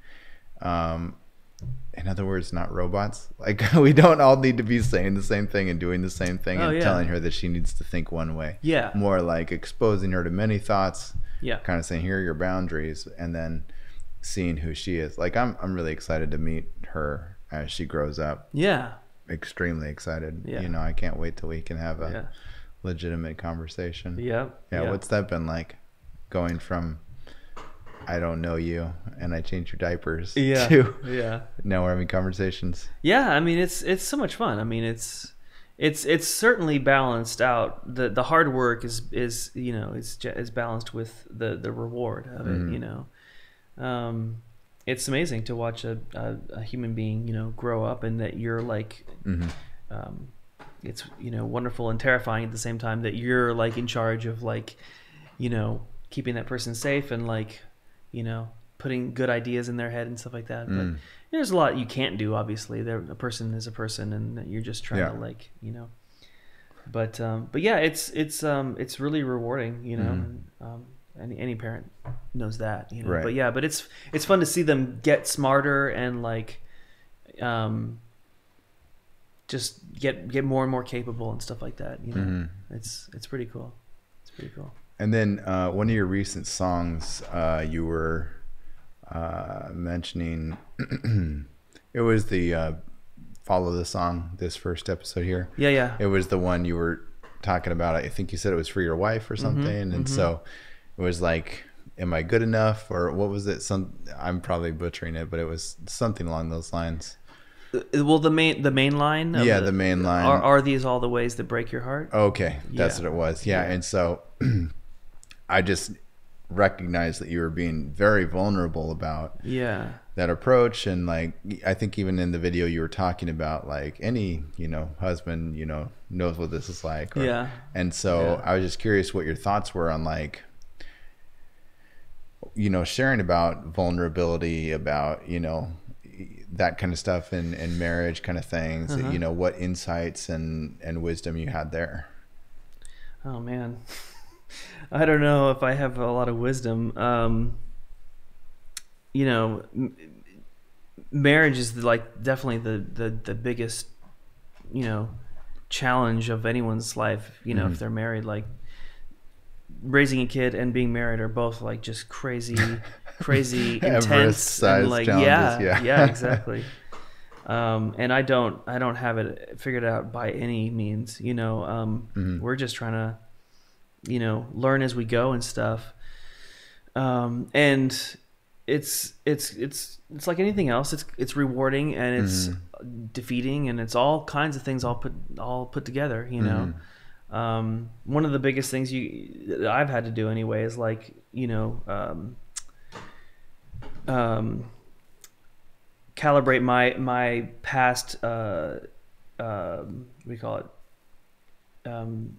in other words, not robots. Like we don't all need to be saying the same thing and doing the same thing telling her that she needs to think one way. Yeah. More like exposing her to many thoughts. Yeah. Kind of saying, here are your boundaries, and then seeing who she is. Like I'm really excited to meet her as she grows up. Yeah. Extremely excited. Yeah. I can't wait till we can have a legitimate conversation. Yeah. What's that been like, going from I don't know you and I changed your diapers to now we're having conversations? I mean it's so much fun. I mean it's certainly balanced out. The hard work is balanced with the reward of it. It's amazing to watch a human being, grow up, and that you're like, it's, wonderful and terrifying at the same time that you're like in charge of like, keeping that person safe and like, putting good ideas in their head and stuff like that. But there's a lot you can't do, obviously. A person is a person, and you're just trying to like, But yeah, it's really rewarding, any parent knows that, you know. Right. But yeah, but it's fun to see them get smarter and like just get more and more capable and stuff like that, you know. It's pretty cool. It's pretty cool. And then one of your recent songs, you were mentioning it was the Follow the Song, this first episode here. Yeah. It was the one you were talking about. I think you said it was for your wife or something. And so it was like, am I good enough? Or what was it? I'm probably butchering it, but it was something along those lines. Well, the main line. The main line. Are these all the ways that break your heart? Okay, that's what it was. Yeah, and so I just recognized that you were being very vulnerable about that approach, and like I think even in the video you were talking about like any husband knows what this is like. And so I was just curious what your thoughts were on like sharing about vulnerability, about that kind of stuff in marriage kind of things. What insights and wisdom you had there. Oh man, I don't know if I have a lot of wisdom. Marriage is like definitely the biggest challenge of anyone's life. If they're married, like raising a kid and being married are both like just crazy intense and like yeah exactly. And I don't have it figured out by any means. We're just trying to learn as we go and stuff. And it's like anything else. It's rewarding and it's defeating, and it's all kinds of things all put together. One of the biggest things that I've had to do anyway is like calibrate my past what do you call it,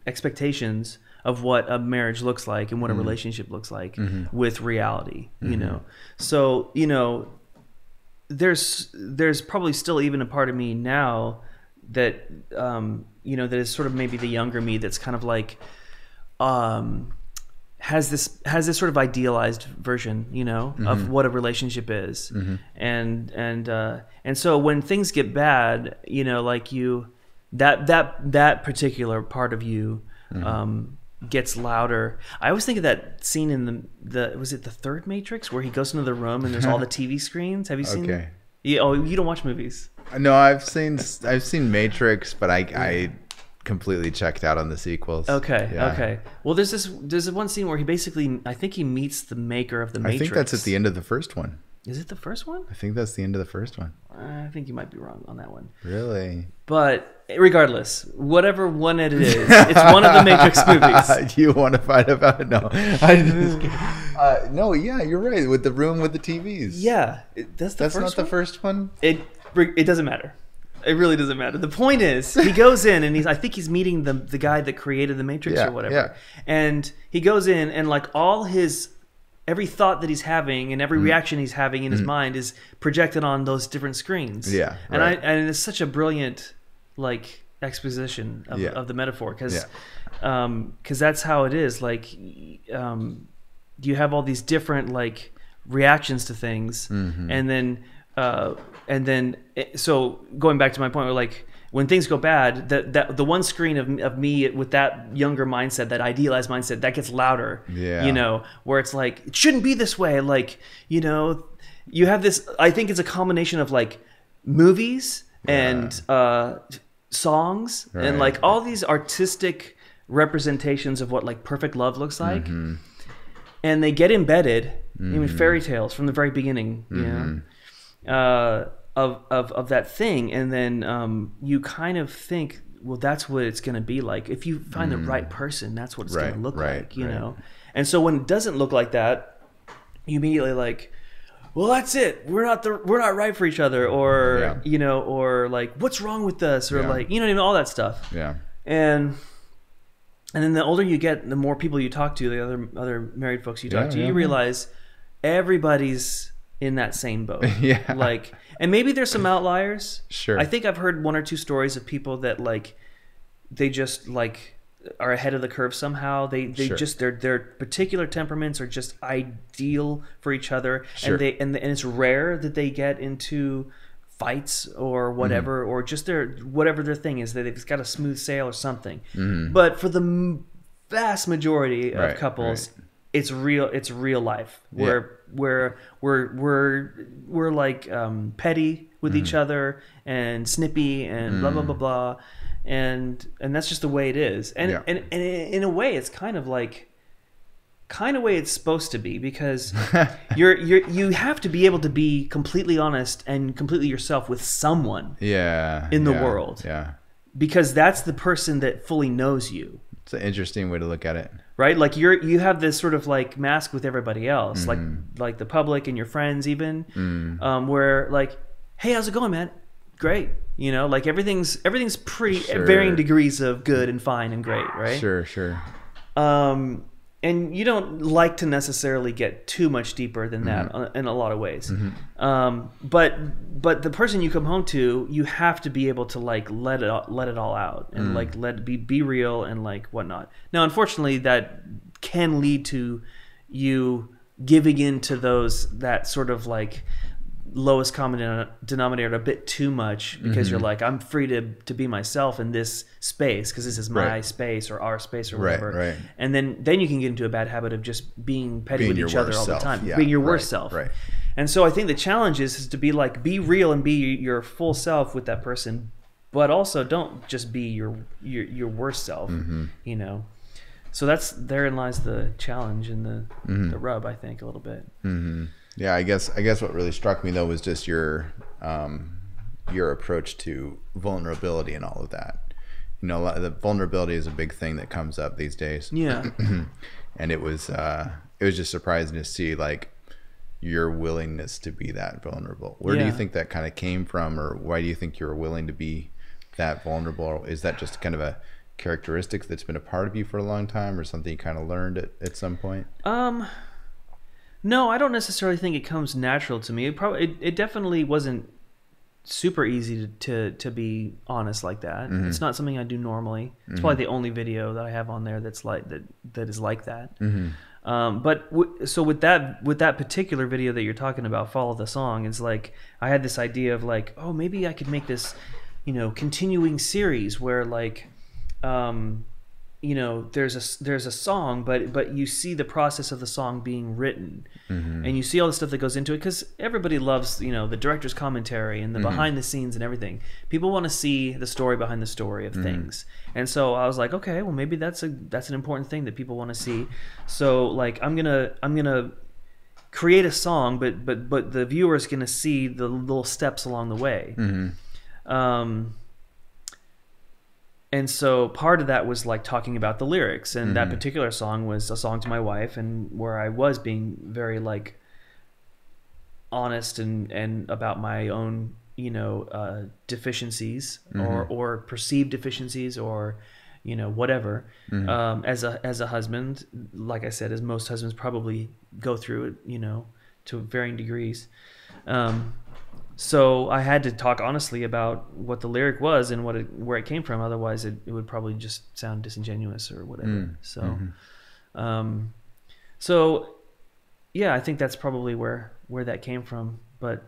expectations of what a marriage looks like and what a relationship looks like with reality. So there's probably still even a part of me now that that is sort of maybe the younger me that's kind of like has this sort of idealized version of what a relationship is. And so when things get bad, like that particular part of you gets louder. I always think of that scene in the was it the third Matrix where he goes into the room and there's all the TV screens. Have you seen Okay. Oh, you don't watch movies. No, I've seen Matrix, but I completely checked out on the sequels. Okay. Well, there's one scene where he basically, I think he meets the maker of the Matrix. I think that's at the end of the first one. Is it the first one? I think that's the end of the first one. I think you might be wrong on that one. Really? But regardless, whatever one it is, it's one of the Matrix movies. You want to fight about it? No. No, yeah, you're right. With the room with the TVs. Yeah. That's not the first one? It doesn't matter. It really doesn't matter. The point is, he goes in and I think he's meeting the guy that created the Matrix or whatever. Yeah. And he goes in and like every thought that he's having and every reaction he's having in his mind is projected on those different screens. Yeah. And and it's such a brilliant like exposition of the metaphor because that's how it is. Like you have all these different like reactions to things, and then so going back to my point where like when things go bad, that the one screen of me with that younger mindset, that idealized mindset, that gets louder. Yeah. Where it's like it shouldn't be this way. Like you have this. I think it's a combination of like movies and songs and like all these artistic representations of what like perfect love looks like, and they get embedded in fairy tales from the very beginning. Of that thing, and then you kind of think, well, that's what it's going to be like if you find the right person. That's what it's going to look like, you know. And so when it doesn't look like that, you immediately like, well, that's it. We're not right for each other, or or like, what's wrong with us, or like, all that stuff. Yeah. And then the older you get, the more people you talk to, the other married folks you talk to, you realize everybody's in that same boat. Like, and maybe there's some outliers. Sure. I think I've heard one or two stories of people that like, they just like are ahead of the curve somehow. They Sure. just their particular temperaments are just ideal for each other, Sure. and it's rare that they get into fights or whatever, or just whatever their thing is, that they've got a smooth sail or something. But for the vast majority of couples, it's real life where we're like petty with each other and snippy and blah blah blah blah, and that's just the way it is. And in a way, it's kind of way it's supposed to be, because you have to be able to be completely honest and completely yourself with someone in the world, because that's the person that fully knows you. It's an interesting way to look at it, right? Like you have this sort of like mask with everybody else, like the public and your friends even, where like, hey, how's it going, man? Great. You know, like everything's pretty varying degrees of good and fine and great, right? Sure. And you don't like to necessarily get too much deeper than that in a lot of ways. But the person you come home to, you have to be able to like let it all out and like be real and like whatnot. Now, unfortunately, that can lead to you giving into that sort of like lowest common denominator a bit too much, because you're like, I'm free to be myself in this space because this is my space or our space or whatever. Right. And then you can get into a bad habit of just being petty with each other all the time, being your worst self. Right. And so I think the challenge is to be like, be real and be your full self with that person, but also don't just be your worst self. You know. So therein lies the challenge and the rub, I think, a little bit. Yeah, I guess what really struck me though was just your approach to vulnerability and all of that. You know, the vulnerability is a big thing that comes up these days. Yeah. And it was just surprising to see like your willingness to be that vulnerable. Where do you think that kind of came from, or why do you think you were willing to be that vulnerable? Is that just kind of a characteristic that's been a part of you for a long time, or something you kind of learned at some point? No, I don't necessarily think it comes natural to me. It definitely wasn't super easy to be honest like that. It's not something I do normally. It's probably the only video that I have on there that's like that is like that. So with that particular video that you're talking about, Follow the Song, it's like I had this idea of like, oh, maybe I could make this, you know, continuing series where like you know, there's a song, but you see the process of the song being written, and you see all the stuff that goes into it, because everybody loves, you know, the director's commentary and the behind the scenes and everything. People want to see the story behind the story of things, and so I was like, okay, well maybe that's an important thing that people want to see. So like I'm gonna create a song, but the viewer's gonna see the little steps along the way. And so part of that was like talking about the lyrics, and that particular song was a song to my wife, and where I was being very like honest and about my own, you know, deficiencies or perceived deficiencies, or, you know, whatever. As a husband, like I said, as most husbands probably go through it, you know, to varying degrees. So I had to talk honestly about what the lyric was and where it came from. Otherwise, it would probably just sound disingenuous or whatever. So yeah, I think that's probably where that came from. But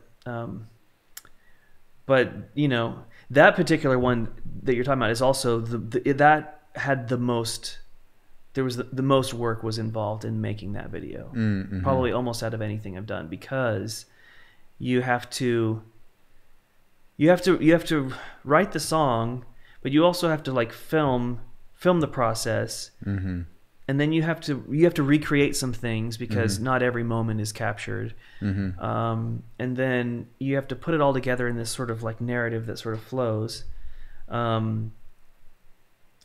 you know, that particular one that you're talking about is also that had the most. There was the most work was involved in making that video. Probably almost out of anything I've done, because you have to write the song, but you also have to like film the process, and then you have to recreate some things, because not every moment is captured, and then you have to put it all together in this sort of like narrative that sort of flows, and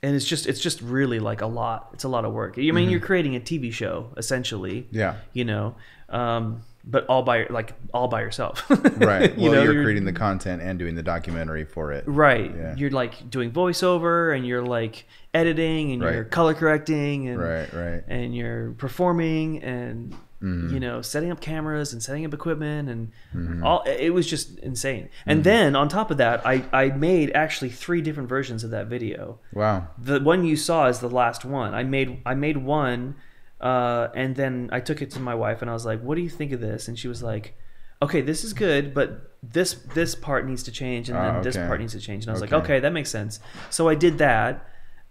it's just really like a lot. It's a lot of work. I mean, you're creating a TV show essentially. Yeah. You know, but all by yourself. Right. Well, you're creating the content and doing the documentary for it. Right. Yeah. You're like doing voiceover, and you're like editing, and you're color correcting, and and you're performing, and you know, setting up cameras and setting up equipment and all. It was just insane. And then on top of that, I made actually 3 different versions of that video. Wow. The one you saw is the last one. I made one, and then I took it to my wife and I was like, "What do you think of this?" And she was like, "Okay, this is good, but this part needs to change, and then this part needs to change." And I was like, "Okay, that makes sense." So I did that,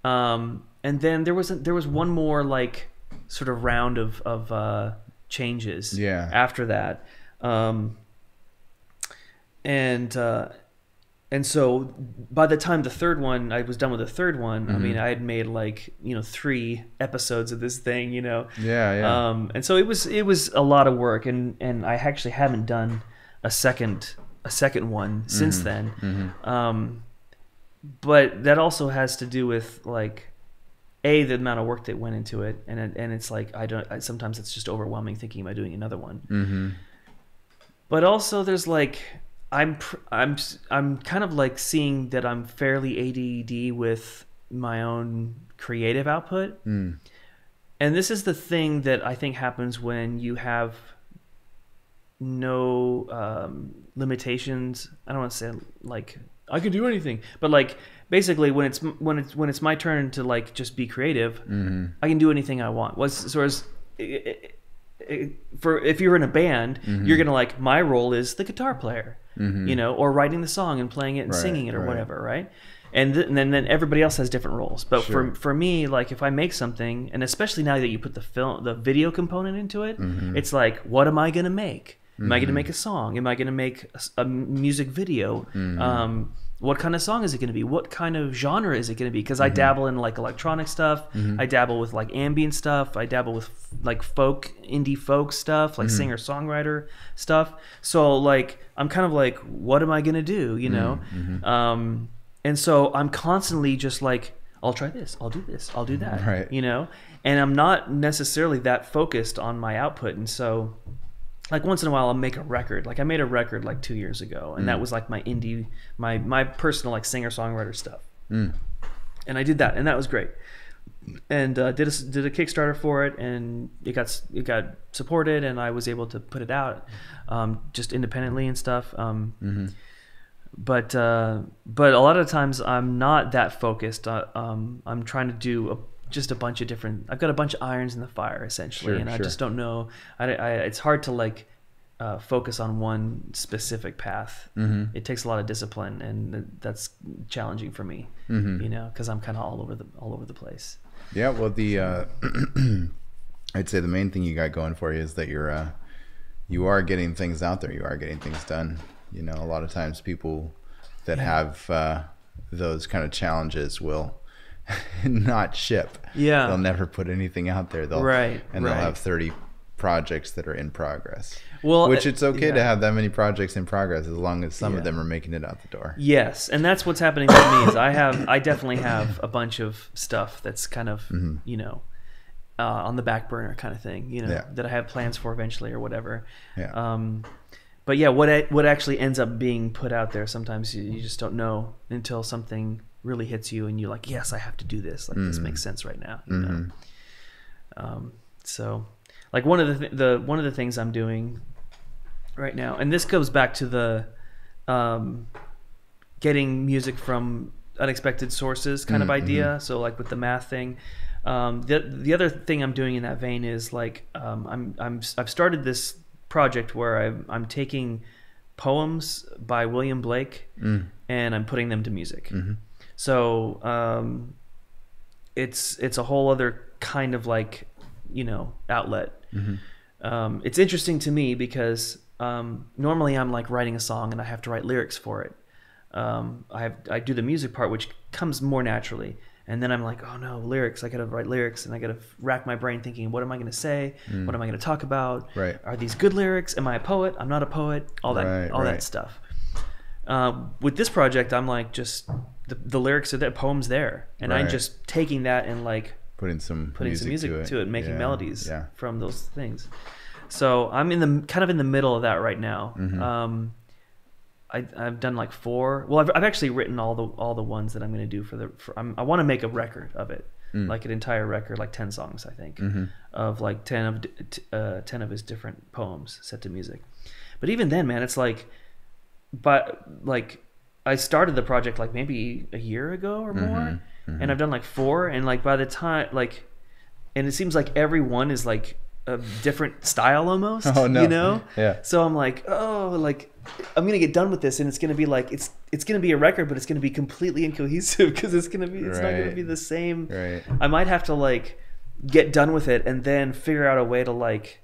and then there was one more like sort of round of changes after that, and so by the time the third one, I was done with the third one, I mean, I had made like, you know, 3 episodes of this thing, you know. And so it was a lot of work, and I actually haven't done a second one since then. But that also has to do with like the amount of work that went into it, and it's like sometimes it's just overwhelming thinking about doing another one. But also there's like I'm kind of like seeing that I'm fairly ADD with my own creative output. And this is the thing that I think happens when you have no limitations. I don't want to say like I can do anything, but like basically when it's my turn to like just be creative, I can do anything I want. For if you're in a band, you're gonna like, my role is the guitar player, you know, or writing the song and playing it and singing it or whatever, right? And then everybody else has different roles. But for me, like if I make something, and especially now that you put the video component into it, it's like, what am I gonna make? Am I gonna make a song? Am I gonna make a music video? What kind of song is it going to be? What kind of genre is it going to be? Because I dabble in like electronic stuff. I dabble with like ambient stuff. I dabble with like indie folk stuff, like singer-songwriter stuff. So like, I'm kind of like, what am I going to do? You know? And so I'm constantly just like, I'll try this. I'll do this. I'll do that. Right. You know? And I'm not necessarily that focused on my output. And so like once in a while I'll make a record. Like I made a record like 2 years ago, and that was like my indie, my personal like singer-songwriter stuff. And I did that, and that was great. And did a Kickstarter for it, and it got supported, and I was able to put it out just independently and stuff. But a lot of times I'm not that focused. I'm trying to do just a bunch of different. I've got a bunch of irons in the fire essentially, I just don't know. It's hard to like focus on one specific path. It takes a lot of discipline, and that's challenging for me. You know, because I'm kind of all over the place. Yeah, well, I'd say the main thing you got going for you is that you are getting things out there. You are getting things done. You know, a lot of times people that have those kind of challenges will not ship. They'll never put anything out there. They'll have 30 projects that are in progress. Well, which it's okay to have that many projects in progress as long as some of them are making it out the door. Yes, and that's what's happening with me. Is I definitely have a bunch of stuff that's kind of you know, on the back burner kind of thing. You know, that I have plans for eventually or whatever. But yeah, what actually ends up being put out there, sometimes you just don't know until something really hits you, and you're like, yes, I have to do this. Like this makes sense right now. You know? So, like one of the things I'm doing right now, and this goes back to the getting music from unexpected sources kind of idea. So like with the math thing, the other thing I'm doing in that vein is like I've started this project where I'm taking poems by William Blake and I'm putting them to music. So it's a whole other kind of like, you know, outlet. It's interesting to me because normally I'm like writing a song and I have to write lyrics for it. I do the music part, which comes more naturally. And then I'm like, oh no, lyrics, I gotta write lyrics, and I gotta rack my brain thinking, what am I gonna say? What am I gonna talk about? Are these good lyrics? Am I a poet? I'm not a poet. All that stuff. With this project, I'm like, just the lyrics are there, poems there, and I'm just taking that and like putting some music to it, making melodies from those things. So I'm kind of in the middle of that right now. I've done like 4. Well, I've actually written all the ones that I'm going to do I want to make a record of it. like an entire record, like 10 songs, I think, of like 10 of his different poems set to music. But even then, man, it's like, but like I started the project like maybe a year ago or more, and I've done like 4, and like by the time like, and it seems like every one is like a different style almost. Oh no. You know? Yeah. So I'm like, oh, like I'm gonna get done with this, and it's gonna be like it's gonna be a record, but it's gonna be completely incohesive because it's not gonna be the same. Right. I might have to like get done with it and then figure out a way to like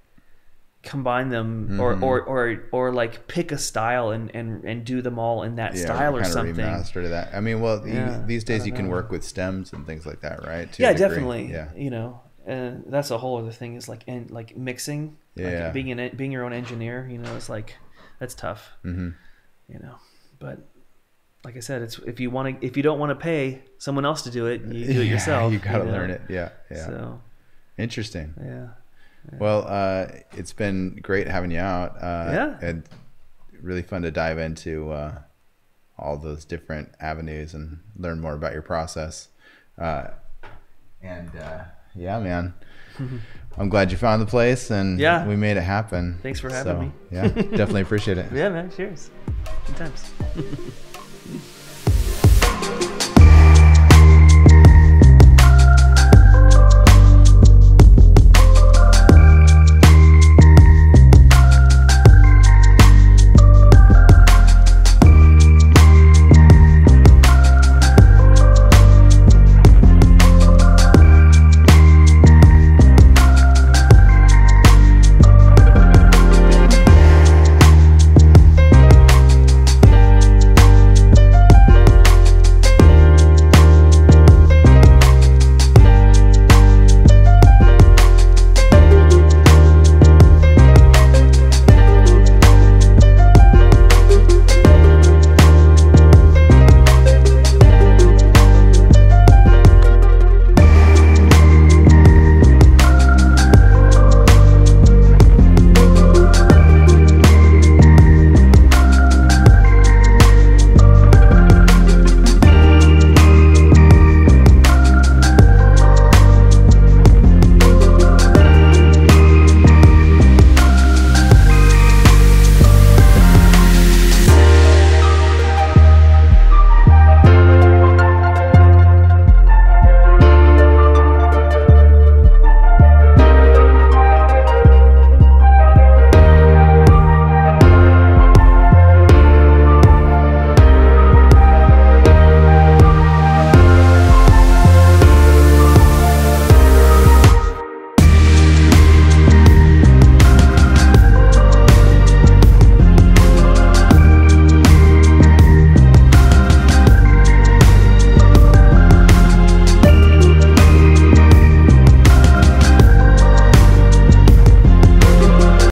combine them or like pick a style and do them all in that style or something. Remaster to that. I mean, well, these days you can work with stems and things like that, right? Yeah, definitely. Yeah. You know, and that's a whole other thing is like mixing. Yeah. Like being your own engineer, you know, it's like that's tough. You know, but like I said, it's if you don't want to pay someone else to do it, you do it yourself. You got to learn it. Yeah. Yeah. So interesting. Yeah. Well, it's been great having you out. And really fun to dive into all those different avenues and learn more about your process. Yeah, man. I'm glad you found the place and we made it happen. Thanks for having me. Yeah, definitely appreciate it. Yeah, man. Cheers. Good times.